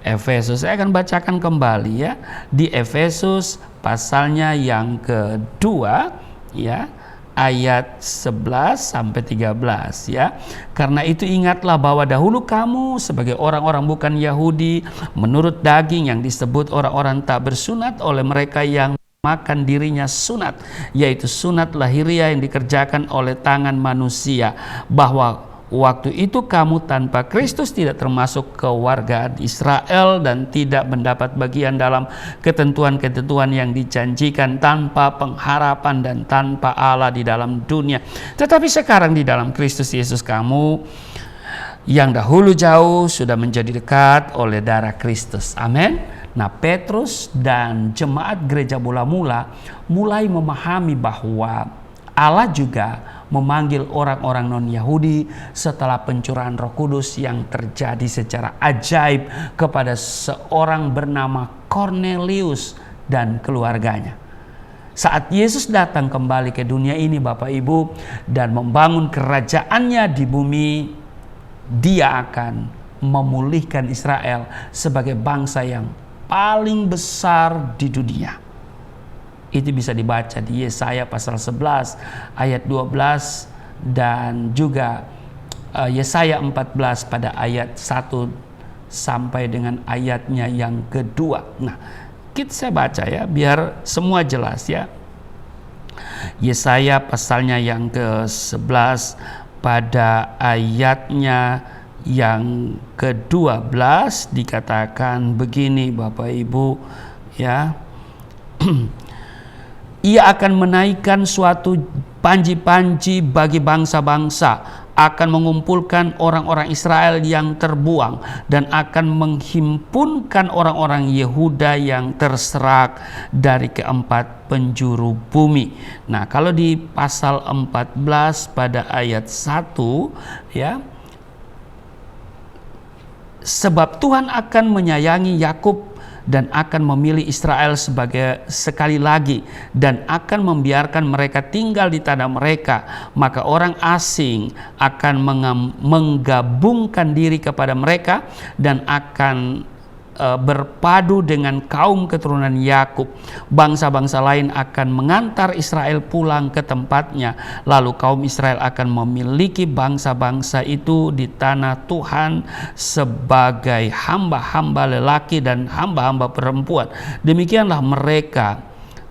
Efesus, saya akan bacakan kembali, ya. Di Efesus pasalnya yang kedua, ya, ayat 11 sampai 13, ya. Karena itu ingatlah bahwa dahulu kamu sebagai orang-orang bukan Yahudi menurut daging yang disebut orang-orang tak bersunat oleh mereka yang makan dirinya sunat, yaitu sunat lahiriah yang dikerjakan oleh tangan manusia, bahwa waktu itu kamu tanpa Kristus tidak termasuk kewargaan Israel dan tidak mendapat bagian dalam ketentuan-ketentuan yang dijanjikan, tanpa pengharapan dan tanpa Allah di dalam dunia. Tetapi sekarang di dalam Kristus Yesus, kamu yang dahulu jauh sudah menjadi dekat oleh darah Kristus. Amin. Nah, Petrus dan jemaat gereja mula-mula mulai memahami bahwa Allah juga memanggil orang-orang non-Yahudi setelah pencurahan Roh Kudus yang terjadi secara ajaib kepada seorang bernama Cornelius dan keluarganya. Saat Yesus datang kembali ke dunia ini, Bapak Ibu, dan membangun kerajaannya di bumi, Dia akan memulihkan Israel sebagai bangsa yang paling besar di dunia. Itu bisa dibaca di Yesaya pasal 11 ayat 12 dan juga Yesaya 14 pada ayat 1 sampai dengan ayatnya yang kedua. Nah, saya baca ya biar semua jelas, ya. Yesaya pasalnya yang ke-11 pada ayatnya yang ke-12 dikatakan begini, Bapak Ibu, ya. Ia akan menaikkan suatu panji-panji bagi bangsa-bangsa, akan mengumpulkan orang-orang Israel yang terbuang, dan akan menghimpunkan orang-orang Yehuda yang terserak dari keempat penjuru bumi. Nah, kalau di pasal 14 pada ayat 1, ya, sebab Tuhan akan menyayangi Yakub dan akan memilih Israel sebagai sekali lagi, dan akan membiarkan mereka tinggal di tanah mereka, maka orang asing akan menggabungkan diri kepada mereka dan akan berpadu dengan kaum keturunan Yakub. Bangsa-bangsa lain akan mengantar Israel pulang ke tempatnya, lalu kaum Israel akan memiliki bangsa-bangsa itu di tanah Tuhan sebagai hamba-hamba lelaki dan hamba-hamba perempuan. Demikianlah mereka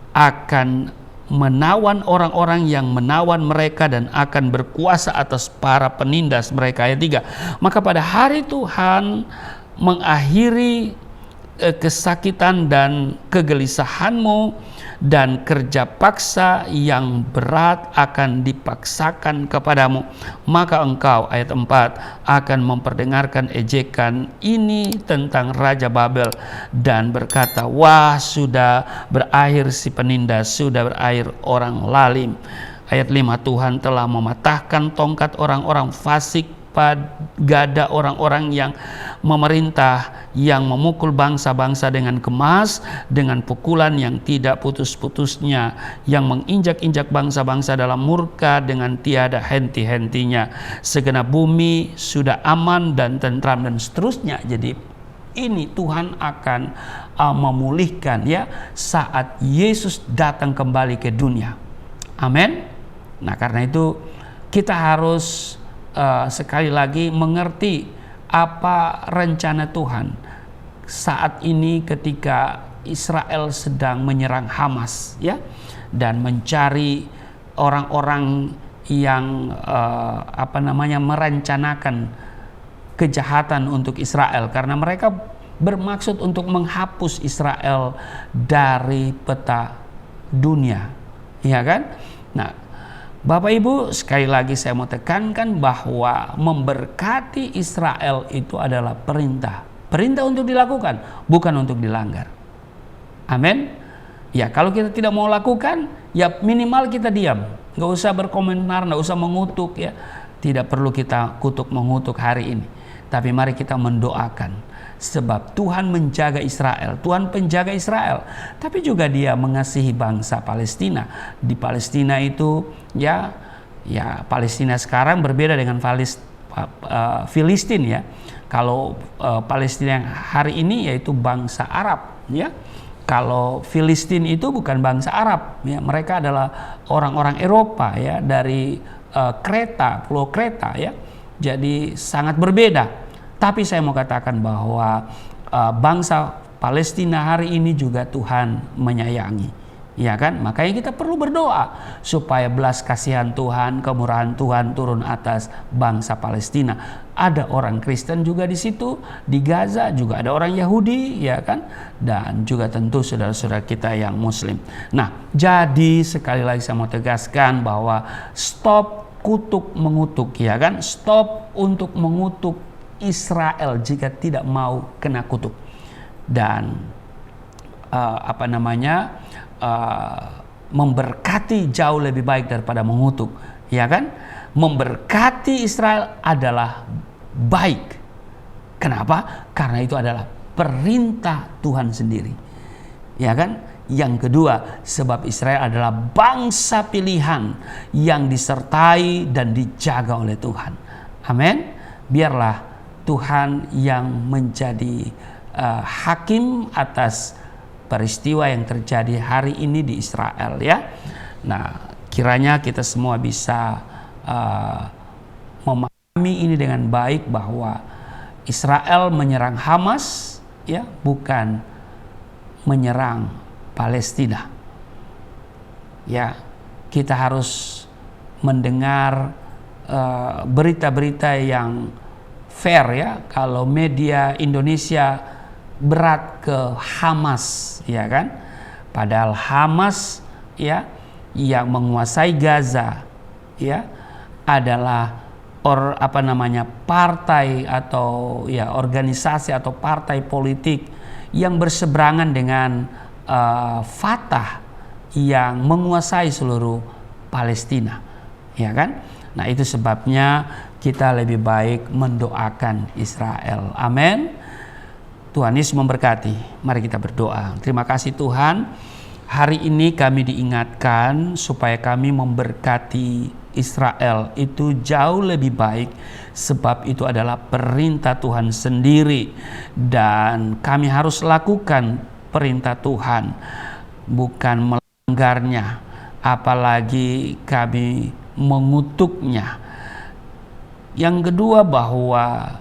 akan menawan orang-orang yang menawan mereka dan akan berkuasa atas para penindas mereka. Ayat 3. Maka pada hari Tuhan mengakhiri kesakitan dan kegelisahanmu, dan kerja paksa yang berat akan dipaksakan kepadamu. Maka engkau, ayat 4, akan memperdengarkan ejekan ini tentang Raja Babel dan berkata, wah, sudah berakhir si penindas, sudah berakhir orang lalim. Ayat 5, Tuhan telah mematahkan tongkat orang-orang fasik pada orang-orang yang memerintah, yang memukul bangsa-bangsa dengan kemas, dengan pukulan yang tidak putus-putusnya, yang menginjak-injak bangsa-bangsa dalam murka dengan tiada henti-hentinya. Segenap bumi sudah aman dan tentram, dan seterusnya. Jadi ini Tuhan akan memulihkan, ya, saat Yesus datang kembali ke dunia. Amin. Nah, karena itu kita harus sekali lagi mengerti apa rencana Tuhan saat ini ketika Israel sedang menyerang Hamas, ya, dan mencari orang-orang yang merencanakan kejahatan untuk Israel, karena mereka bermaksud untuk menghapus Israel dari peta dunia, ya kan? Nah, Bapak Ibu, sekali lagi saya mau tekankan bahwa memberkati Israel itu adalah perintah. Perintah untuk dilakukan, bukan untuk dilanggar. Amin. Ya, kalau kita tidak mau lakukan, ya minimal kita diam. Nggak usah berkomentar, nggak usah mengutuk, ya. Tidak perlu kita kutuk mengutuk hari ini. Tapi mari kita mendoakan Sebab Tuhan menjaga Israel, Tuhan penjaga Israel, tapi juga Dia mengasihi bangsa Palestina. Di Palestina itu ya Palestina sekarang berbeda dengan Filistin ya. Kalau Palestina yang hari ini yaitu bangsa Arab ya. Kalau Filistin itu bukan bangsa Arab ya, mereka adalah orang-orang Eropa ya, dari Kreta, pulau Kreta ya. Jadi sangat berbeda. Tapi saya mau katakan bahwa bangsa Palestina hari ini juga Tuhan menyayangi, ya kan? Makanya kita perlu berdoa supaya belas kasihan Tuhan, kemurahan Tuhan turun atas bangsa Palestina. Ada orang Kristen juga di situ, di Gaza juga ada orang Yahudi, ya kan? Dan juga tentu saudara-saudara kita yang Muslim. Nah, jadi sekali lagi saya mau tegaskan bahwa stop kutuk mengutuk, ya kan? Stop untuk mengutuk Israel jika tidak mau kena kutuk. Dan memberkati jauh lebih baik daripada mengutuk, ya kan? Memberkati Israel adalah baik. Kenapa? Karena itu adalah perintah Tuhan sendiri, ya kan? Yang kedua, sebab Israel adalah bangsa pilihan yang disertai dan dijaga oleh Tuhan. Amin. Biarlah Tuhan yang menjadi hakim atas peristiwa yang terjadi hari ini di Israel ya. Nah, kiranya kita semua bisa memahami ini dengan baik bahwa Israel menyerang Hamas ya, bukan menyerang Palestina. Ya, kita harus mendengar berita-berita yang fair ya. Kalau media Indonesia berat ke Hamas, ya kan? Padahal Hamas ya yang menguasai Gaza ya adalah partai atau ya organisasi atau partai politik yang berseberangan dengan Fatah yang menguasai seluruh Palestina, ya kan? Nah, itu sebabnya kita lebih baik mendoakan Israel. Amin. Tuhan Yesus memberkati. Mari kita berdoa. Terima kasih Tuhan. Hari ini kami diingatkan supaya kami memberkati Israel itu jauh lebih baik, sebab itu adalah perintah Tuhan sendiri dan kami harus lakukan perintah Tuhan, bukan melanggarnya, apalagi kami mengutuknya. Yang kedua, bahwa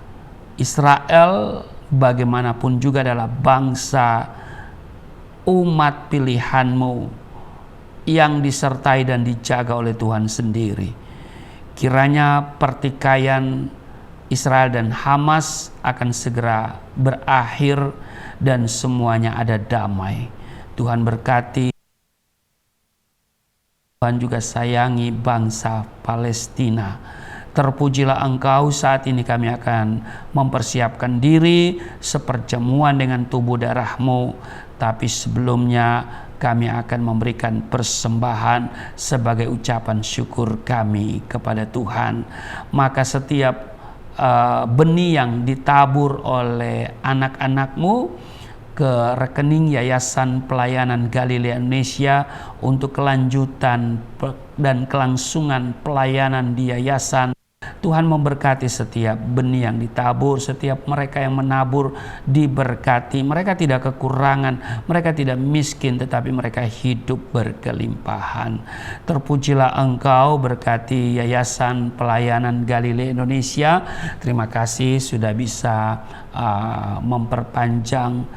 Israel bagaimanapun juga adalah bangsa umat pilihanmu yang disertai dan dijaga oleh Tuhan sendiri. Kiranya pertikaian Israel dan Hamas akan segera berakhir dan semuanya ada damai. Tuhan berkati. Tuhan juga sayangi bangsa Palestina. Terpujilah Engkau. Saat ini kami akan mempersiapkan diri seperjamuan dengan tubuh darah-Mu. Tapi sebelumnya kami akan memberikan persembahan sebagai ucapan syukur kami kepada Tuhan. Maka setiap benih yang ditabur oleh anak-anak-Mu ke rekening Yayasan Pelayanan Galilea Indonesia untuk kelanjutan dan kelangsungan pelayanan di yayasan. Tuhan memberkati setiap benih yang ditabur, setiap mereka yang menabur diberkati. Mereka tidak kekurangan, mereka tidak miskin, tetapi mereka hidup berkelimpahan. Terpujilah Engkau, berkati Yayasan Pelayanan Galilea Indonesia. Terima kasih sudah bisa memperpanjang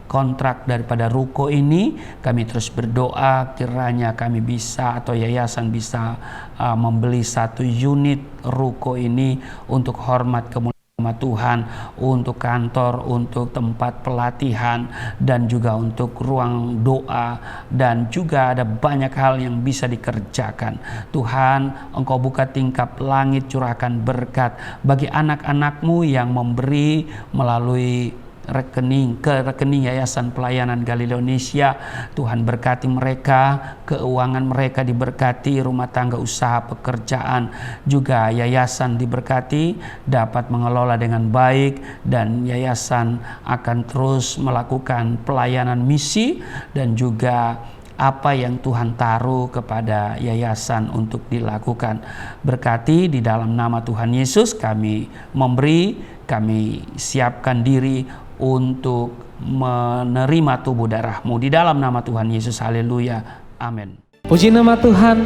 kontrak daripada ruko ini. Kami terus berdoa kiranya kami bisa atau yayasan bisa membeli 1 unit ruko ini untuk hormat kemuliaan Tuhan, untuk kantor, untuk tempat pelatihan, dan juga untuk ruang doa, dan juga ada banyak hal yang bisa dikerjakan. Tuhan, Engkau buka tingkap langit, curahkan berkat bagi anak-anak-Mu yang memberi melalui ke rekening Yayasan Pelayanan Galilea Indonesia. Tuhan berkati mereka, keuangan mereka diberkati, rumah tangga, usaha, pekerjaan, juga yayasan diberkati, dapat mengelola dengan baik, dan yayasan akan terus melakukan pelayanan misi dan juga apa yang Tuhan taruh kepada yayasan untuk dilakukan. Berkati di dalam nama Tuhan Yesus kami memberi, kami siapkan diri untuk menerima tubuh darah-Mu di dalam nama Tuhan Yesus. Haleluya. Amin. Puji nama Tuhan.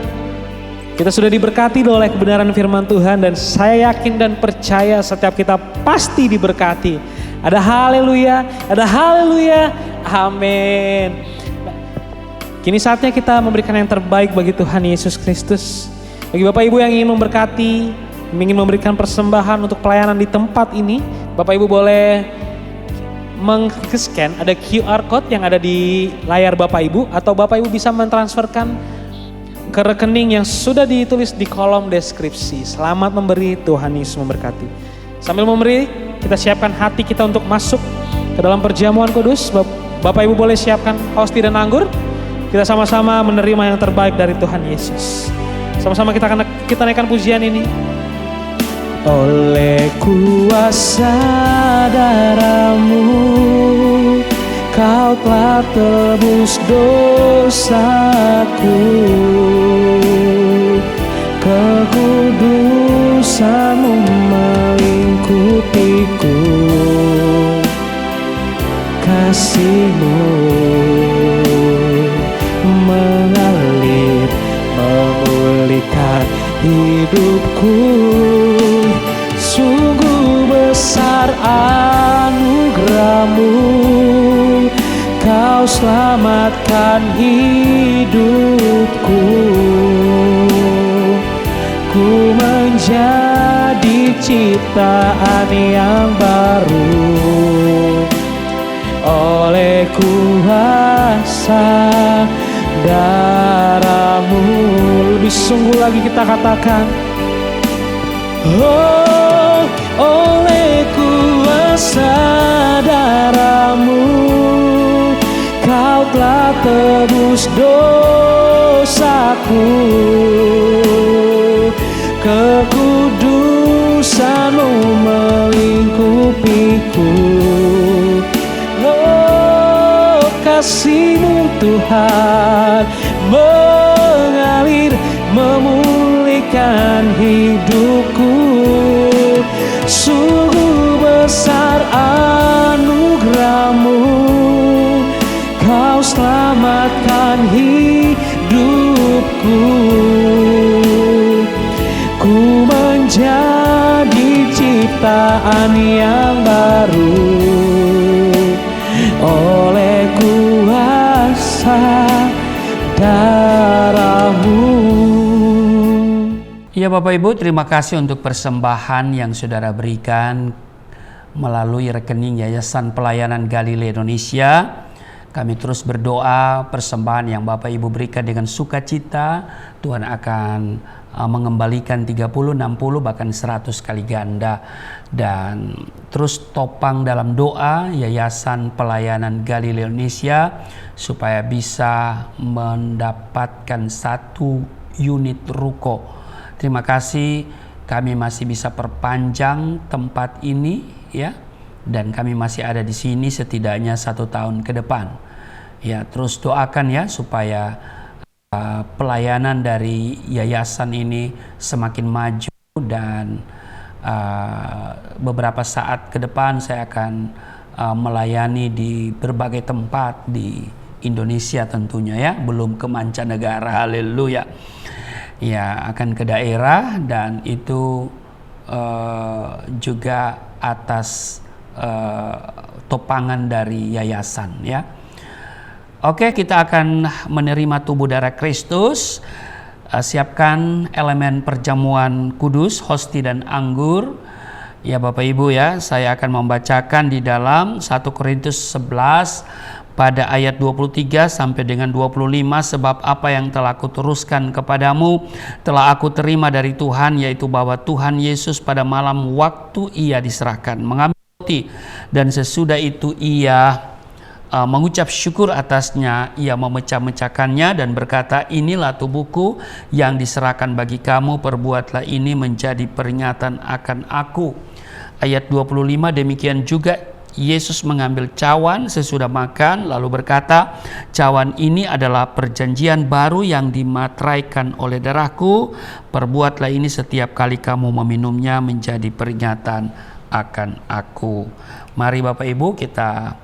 Kita sudah diberkati oleh kebenaran firman Tuhan, dan saya yakin dan percaya setiap kita pasti diberkati. Ada haleluya, ada haleluya. Amin. Kini saatnya kita memberikan yang terbaik bagi Tuhan Yesus Kristus. Bagi Bapak Ibu yang ingin memberkati, ingin memberikan persembahan untuk pelayanan di tempat ini, Bapak Ibu boleh meng-scan ada QR code yang ada di layar Bapak Ibu, atau Bapak Ibu bisa mentransferkan ke rekening yang sudah ditulis di kolom deskripsi. Selamat memberi, Tuhan Yesus memberkati. Sambil memberi, kita siapkan hati kita untuk masuk ke dalam perjamuan kudus. Bapak Ibu boleh siapkan hosti dan anggur. Kita sama-sama menerima yang terbaik dari Tuhan Yesus. Sama-sama kita naikkan pujian ini. Oleh kuasa darah-Mu, Kau telah tebus dosaku. Kekudusan-Mu melingkupiku. Kasih-Mu mengalir, memulihkan hidupku. Sungguh besar anugerah-Mu, Kau selamatkan hidupku. Ku menjadi ciptaan yang baru oleh kuasa darah-Mu. Lebih sungguh lagi kita katakan, oh, oleh kuasa darah-Mu, Kau telah tebus dosaku. Kekudusan-Mu melingkupiku. Oh, kasih-Mu Tuhan mengalir, memulihkan hidupku. Sungguh besar anugerah-Mu, Kau selamatkan hidupku. Ku menjadi ciptaan yang baru oleh kuasa darah-Mu. Ya Bapak Ibu, terima kasih untuk persembahan yang saudara berikan melalui rekening Yayasan Pelayanan Galilea Indonesia. Kami terus berdoa persembahan yang Bapak Ibu berikan dengan sukacita, Tuhan akan mengembalikan 30, 60, bahkan 100 kali ganda. Dan terus topang dalam doa Yayasan Pelayanan Galilea Indonesia supaya bisa mendapatkan 1 unit ruko. Terima kasih, kami masih bisa perpanjang tempat ini ya, dan kami masih ada di sini setidaknya 1 tahun ke depan. Ya, terus doakan ya supaya pelayanan dari yayasan ini semakin maju, dan beberapa saat ke depan saya akan melayani di berbagai tempat di Indonesia tentunya ya, belum ke mancanegara. Haleluya. Ya, akan ke daerah, dan itu juga atas topangan dari yayasan ya. Oke, kita akan menerima tubuh darah Kristus. Siapkan elemen perjamuan kudus, hosti dan anggur. Ya Bapak Ibu ya, saya akan membacakan di dalam 1 Korintus 11 pada ayat 23 sampai dengan 25. Sebab apa yang telah aku teruskan kepadamu telah aku terima dari Tuhan, yaitu bahwa Tuhan Yesus pada malam waktu Ia diserahkan mengambil roti roti, dan sesudah itu ia mengucap syukur atasnya, ia memecah-mecahkannya dan berkata, inilah tubuhku yang diserahkan bagi kamu, perbuatlah ini menjadi peringatan akan aku. Ayat 25, demikian juga Yesus mengambil cawan sesudah makan lalu berkata, cawan ini adalah perjanjian baru yang dimateraikan oleh darahku, perbuatlah ini setiap kali kamu meminumnya menjadi peringatan akan aku. Mari Bapak Ibu kita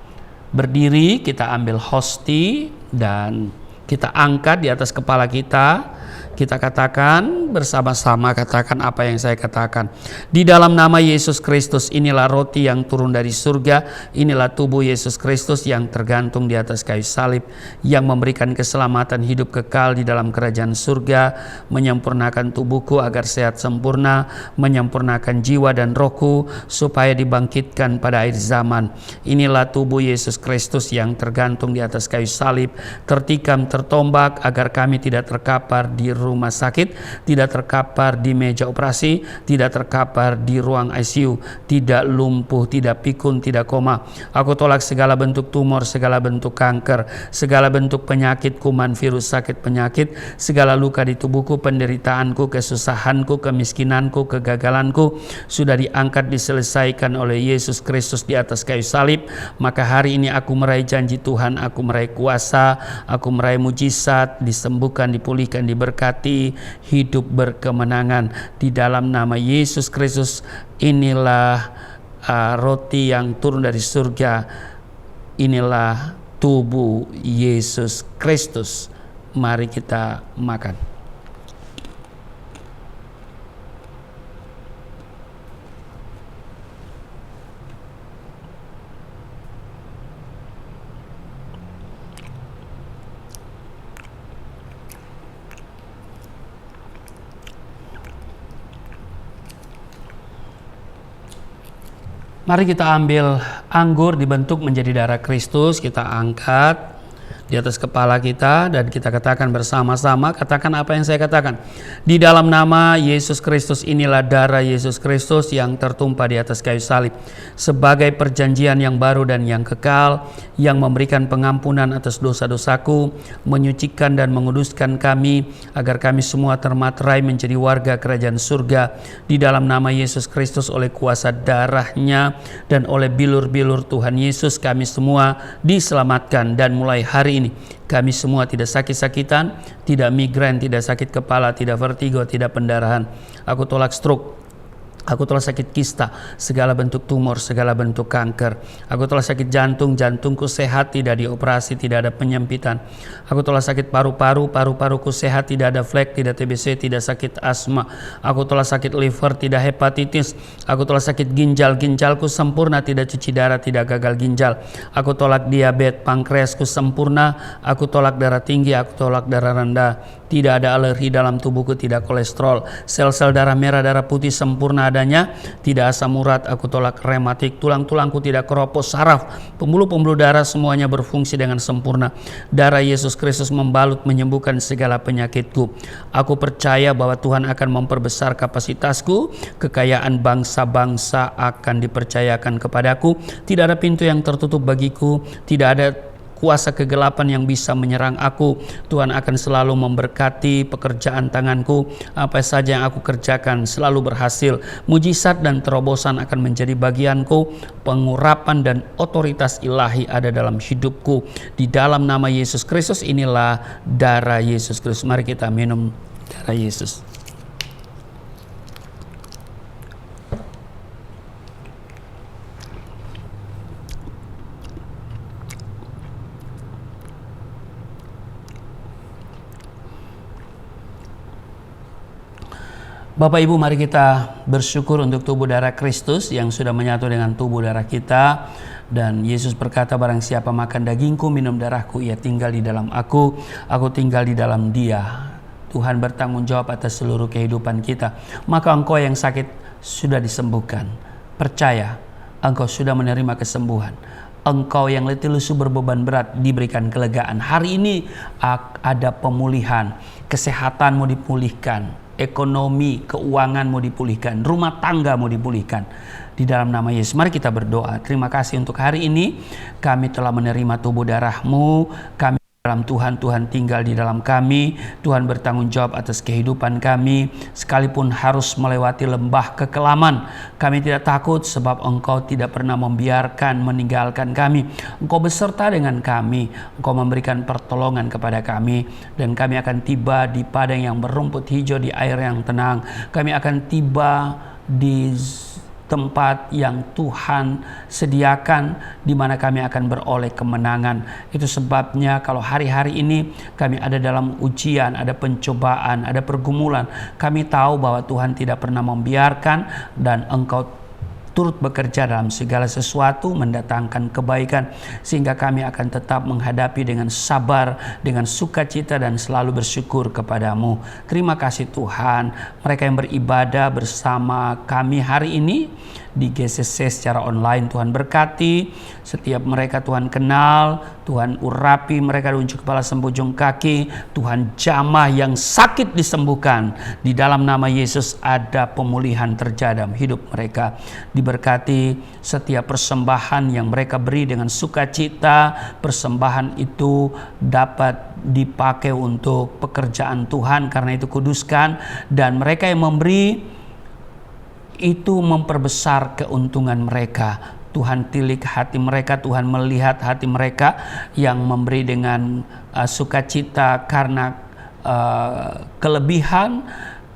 berdiri, kita ambil hosti dan kita angkat di atas kepala kita. Kita katakan bersama-sama, katakan apa yang saya katakan. Di dalam nama Yesus Kristus, inilah roti yang turun dari surga, inilah tubuh Yesus Kristus yang tergantung di atas kayu salib, yang memberikan keselamatan hidup kekal di dalam kerajaan surga, menyempurnakan tubuhku agar sehat sempurna, menyempurnakan jiwa dan rohku supaya dibangkitkan pada akhir zaman. Inilah tubuh Yesus Kristus yang tergantung di atas kayu salib, tertikam, tertombak agar kami tidak terkapar di rumah sakit, tidak terkapar di meja operasi, tidak terkapar di ruang ICU, tidak lumpuh, tidak pikun, tidak koma. Aku tolak segala bentuk tumor, segala bentuk kanker, segala bentuk penyakit, kuman, virus, sakit penyakit, segala luka di tubuhku, penderitaanku, kesusahanku, kemiskinanku, kegagalanku sudah diangkat, diselesaikan oleh Yesus Kristus di atas kayu salib. Maka hari ini aku meraih janji Tuhan, aku meraih kuasa, aku meraih mujizat, disembuhkan, dipulihkan, diberkati, hidup berkemenangan di dalam nama Yesus Kristus. Inilah roti yang turun dari surga, inilah tubuh Yesus Kristus. Mari kita makan. Mari kita ambil anggur dibentuk menjadi darah Kristus, kita angkat di atas kepala kita dan kita katakan bersama-sama, katakan apa yang saya katakan. Di dalam nama Yesus Kristus, inilah darah Yesus Kristus yang tertumpah di atas kayu salib sebagai perjanjian yang baru dan yang kekal, yang memberikan pengampunan atas dosa-dosaku, menyucikan dan menguduskan kami agar kami semua termaterai menjadi warga kerajaan surga. Di dalam nama Yesus Kristus, oleh kuasa darahnya dan oleh bilur-bilur Tuhan Yesus, kami semua diselamatkan, dan mulai hari ini kami semua tidak sakit-sakitan, tidak migrain, tidak sakit kepala, tidak vertigo, tidak pendarahan. Aku tolak stroke, aku telah sakit kista, segala bentuk tumor, segala bentuk kanker. Aku telah sakit jantung, jantungku sehat, tidak dioperasi, tidak ada penyempitan. Aku telah sakit paru-paru, paru-paruku sehat, tidak ada flek, tidak TBC, tidak sakit asma. Aku telah sakit liver, tidak hepatitis. Aku telah sakit ginjal, ginjalku sempurna, tidak cuci darah, tidak gagal ginjal. Aku tolak diabetes, pankreasku sempurna. Aku tolak darah tinggi, aku tolak darah rendah. Tidak ada alergi dalam tubuhku, tidak kolesterol. Sel-sel darah merah, darah putih sempurna adanya, tidak asam urat, aku tolak rematik, tulang-tulangku tidak keropos, saraf, pembuluh-pembuluh darah semuanya berfungsi dengan sempurna. Darah Yesus Kristus membalut, menyembuhkan segala penyakitku. Aku percaya bahwa Tuhan akan memperbesar kapasitasku, kekayaan bangsa-bangsa akan dipercayakan kepadaku, tidak ada pintu yang tertutup bagiku, tidak ada kuasa kegelapan yang bisa menyerang aku. Tuhan akan selalu memberkati pekerjaan tanganku, apa saja yang aku kerjakan selalu berhasil. Mujizat dan terobosan akan menjadi bagianku. Pengurapan dan otoritas ilahi ada dalam hidupku. Di dalam nama Yesus Kristus, inilah darah Yesus Kristus. Mari kita minum darah Yesus. Bapak Ibu, mari kita bersyukur untuk tubuh darah Kristus yang sudah menyatu dengan tubuh darah kita. Dan Yesus berkata, barang siapa makan dagingku, minum darahku, ia tinggal di dalam aku tinggal di dalam dia. Tuhan bertanggung jawab atas seluruh kehidupan kita. Maka engkau yang sakit sudah disembuhkan. Percaya, engkau sudah menerima kesembuhan. Engkau yang letih lesu berbeban berat diberikan kelegaan. Hari ini ada pemulihan, kesehatanmu dipulihkan, ekonomi, keuanganmu dipulihkan, rumah tanggamu dipulihkan. di dalam nama Yesus. Mari kita berdoa. Terima kasih untuk hari ini. Kami telah menerima tubuh darah-Mu. Kami dalam Tuhan, Tuhan tinggal di dalam kami. Tuhan bertanggung jawab atas kehidupan kami. Sekalipun harus melewati lembah kekelaman, kami tidak takut sebab Engkau tidak pernah membiarkan meninggalkan kami. Engkau beserta dengan kami. Engkau memberikan pertolongan kepada kami. Dan kami akan tiba di padang yang berumput hijau, di air yang tenang. Kami akan tiba di tempat yang Tuhan sediakan, di mana kami akan beroleh kemenangan. Itu sebabnya kalau hari-hari ini kami ada dalam ujian, ada pencobaan, ada pergumulan, kami tahu bahwa Tuhan tidak pernah membiarkan dan Engkau turut bekerja dalam segala sesuatu, mendatangkan kebaikan, sehingga kami akan tetap menghadapi dengan sabar, dengan sukacita, dan selalu bersyukur kepadamu. Terima kasih Tuhan. Mereka yang beribadah bersama kami hari ini di GCC secara online, Tuhan berkati setiap mereka. Tuhan kenal, Tuhan urapi mereka dari ujung kepala sampai ujung kaki. Tuhan jamah yang sakit disembuhkan. Di dalam nama Yesus ada pemulihan terjadi dalam hidup mereka. Diberkati setiap persembahan yang mereka beri dengan sukacita. Persembahan itu dapat dipakai untuk pekerjaan Tuhan, karena itu kuduskan. Dan mereka yang memberi itu memperbesar keuntungan mereka. Tuhan tilik hati mereka, Tuhan melihat hati mereka yang memberi dengan sukacita karena kelebihan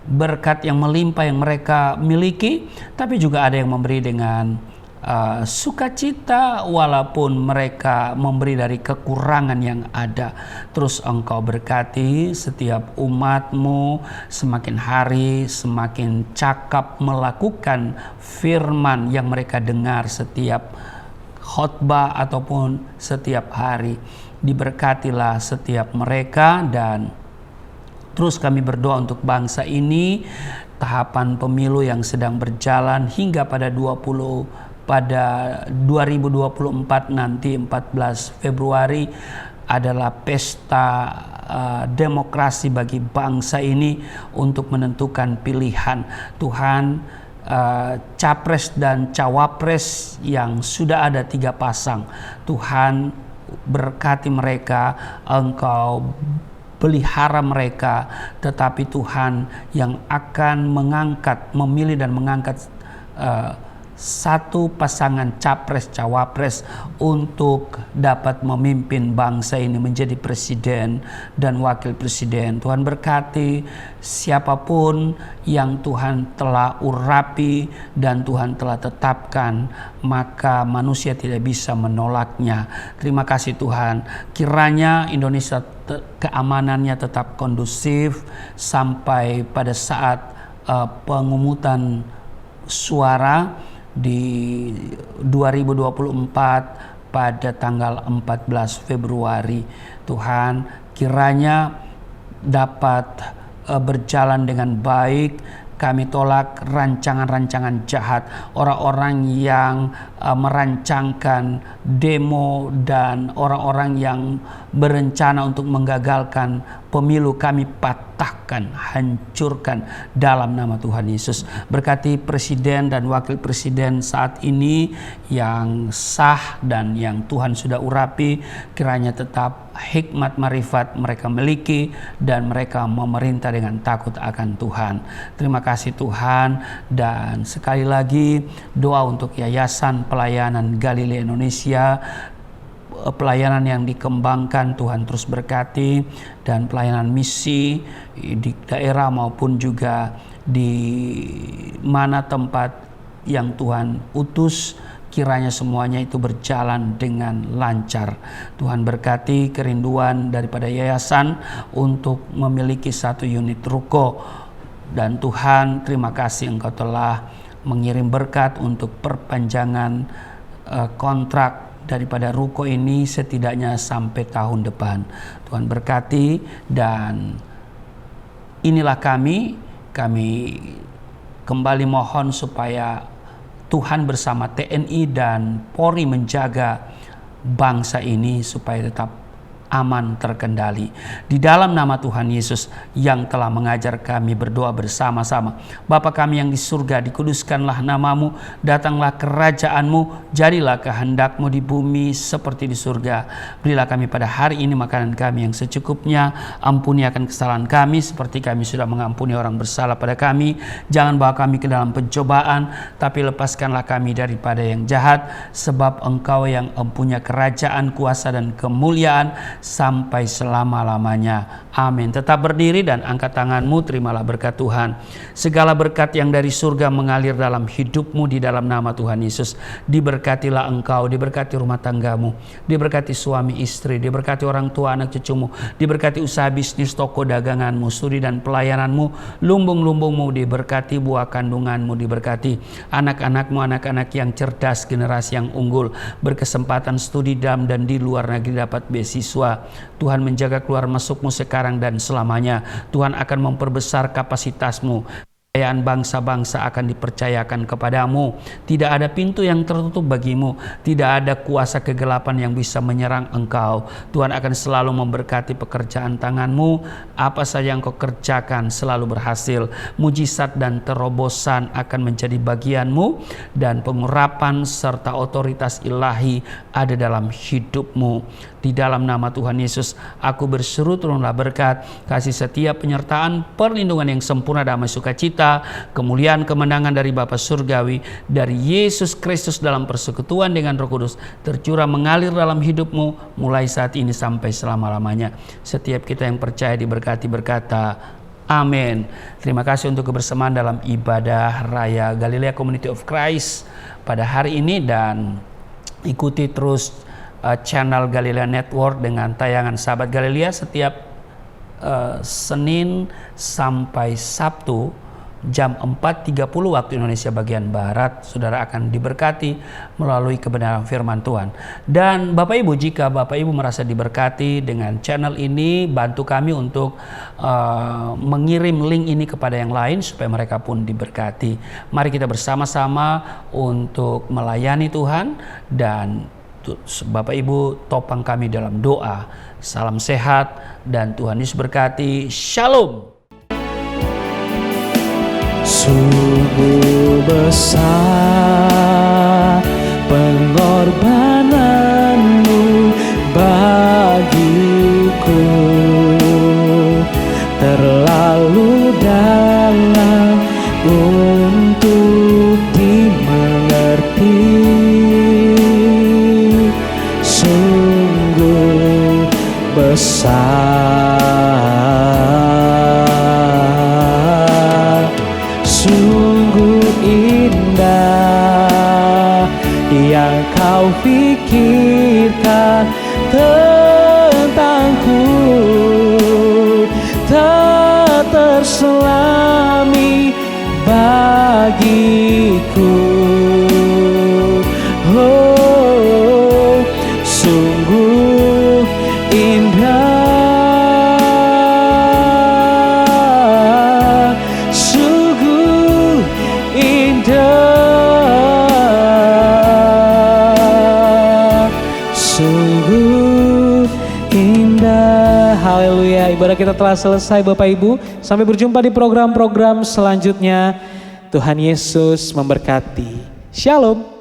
berkat yang melimpah yang mereka miliki, tapi juga ada yang memberi dengan sukacita walaupun mereka memberi dari kekurangan yang ada. Terus Engkau berkati setiap umat-Mu, semakin hari semakin cakap melakukan firman yang mereka dengar setiap khotbah ataupun setiap hari. Diberkatilah setiap mereka. Dan terus kami berdoa untuk bangsa ini, tahapan pemilu yang sedang berjalan hingga pada 2024 nanti 14 Februari adalah pesta demokrasi bagi bangsa ini untuk menentukan pilihan. Tuhan, capres dan cawapres yang sudah ada 3 pasang, Tuhan berkati mereka, Engkau pelihara mereka, tetapi Tuhan yang akan memilih dan mengangkat satu pasangan capres cawapres untuk dapat memimpin bangsa ini menjadi presiden dan wakil presiden. Tuhan berkati siapapun yang Tuhan telah urapi dan Tuhan telah tetapkan, maka manusia tidak bisa menolaknya. Terima kasih Tuhan. Kiranya Indonesia keamanannya tetap kondusif sampai pada saat pemungutan suara di 2024 pada tanggal 14 Februari. Tuhan, kiranya dapat berjalan dengan baik. Kami tolak rancangan-rancangan jahat, orang-orang yang merancangkan demo dan orang-orang yang berencana untuk menggagalkan pemilu. Kami patahkan, hancurkan dalam nama Tuhan Yesus. Berkati presiden dan wakil presiden saat ini yang sah dan yang Tuhan sudah urapi, kiranya tetap hikmat marifat mereka miliki dan mereka memerintah dengan takut akan Tuhan. Terima kasih Tuhan. Dan sekali lagi doa untuk Yayasan Pelayanan Galilea Indonesia, pelayanan yang dikembangkan Tuhan terus berkati, dan pelayanan misi di daerah maupun juga di mana tempat yang Tuhan utus, kiranya semuanya itu berjalan dengan lancar. Tuhan berkati kerinduan daripada yayasan untuk memiliki 1 unit ruko. Dan Tuhan, terima kasih Engkau telah mengirim berkat untuk perpanjangan kontrak daripada ruko ini setidaknya sampai tahun depan. Tuhan berkati. Dan inilah kami kembali mohon supaya Tuhan bersama TNI dan Polri menjaga bangsa ini supaya tetap aman, terkendali. Di dalam nama Tuhan Yesus yang telah mengajar kami berdoa bersama-sama. Bapa kami yang di surga, dikuduskanlah namamu, datanglah kerajaan-Mu, jadilah kehendak-Mu di bumi seperti di surga. Berilah kami pada hari ini makanan kami yang secukupnya, ampuni akan kesalahan kami seperti kami sudah mengampuni orang bersalah pada kami. Jangan bawa kami ke dalam pencobaan, tapi lepaskanlah kami daripada yang jahat, sebab Engkau yang mempunyai kerajaan, kuasa dan kemuliaan sampai selama-lamanya. Amin. Tetap berdiri dan angkat tanganmu, terimalah berkat Tuhan. Segala berkat yang dari surga mengalir dalam hidupmu di dalam nama Tuhan Yesus. Diberkatilah engkau, diberkati rumah tanggamu, diberkati suami istri, diberkati orang tua anak cucumu, diberkati usaha bisnis, toko daganganmu, studi dan pelayananmu, lumbung-lumbungmu diberkati, buah kandunganmu diberkati, anak-anakmu, anak-anak yang cerdas, generasi yang unggul, berkesempatan studi dalam dan di luar negeri, dapat beasiswa. Tuhan menjaga keluar masukmu sekarang dan selamanya. Tuhan akan memperbesar kapasitasmu. Kekayaan bangsa-bangsa akan dipercayakan kepadamu. Tidak ada pintu yang tertutup bagimu. Tidak ada kuasa kegelapan yang bisa menyerang engkau. Tuhan akan selalu memberkati pekerjaan tanganmu. Apa saja yang kau kerjakan selalu berhasil. Mujizat dan terobosan akan menjadi bagianmu. Dan pengurapan serta otoritas ilahi ada dalam hidupmu. Di dalam nama Tuhan Yesus, aku berseru turunlah berkat, kasih setia, penyertaan, perlindungan yang sempurna, damai, sukacita, kemuliaan, kemenangan dari Bapa Surgawi, dari Yesus Kristus dalam persekutuan dengan Roh Kudus, tercurah mengalir dalam hidupmu mulai saat ini sampai selama-lamanya. Setiap kita yang percaya diberkati berkata, amin. Terima kasih untuk kebersamaan dalam ibadah Raya Galilea Community of Christ pada hari ini, dan ikuti terus channel Galilea Network dengan tayangan Sahabat Galilea setiap Senin sampai Sabtu jam 4.30 waktu Indonesia bagian Barat. Saudara akan diberkati melalui kebenaran firman Tuhan. Dan Bapak Ibu, jika Bapak Ibu merasa diberkati dengan channel ini, bantu kami untuk mengirim link ini kepada yang lain supaya mereka pun diberkati. Mari kita bersama-sama untuk melayani Tuhan, dan Bapak Ibu topang kami dalam doa. Salam sehat dan Tuhan Yesus berkati. Shalom. Sungguh besar pengorbananmu bagiku, terlalu dalam untuk dimengerti. Sungguh besar, sungguh indah yang kau pikirkan tentangku, tak terselami bagiku. Oh, sungguh indah, sungguh indah, sungguh indah. Haleluya. Ibadah kita telah selesai Bapak Ibu. Sampai berjumpa di program-program selanjutnya. Tuhan Yesus memberkati. Shalom.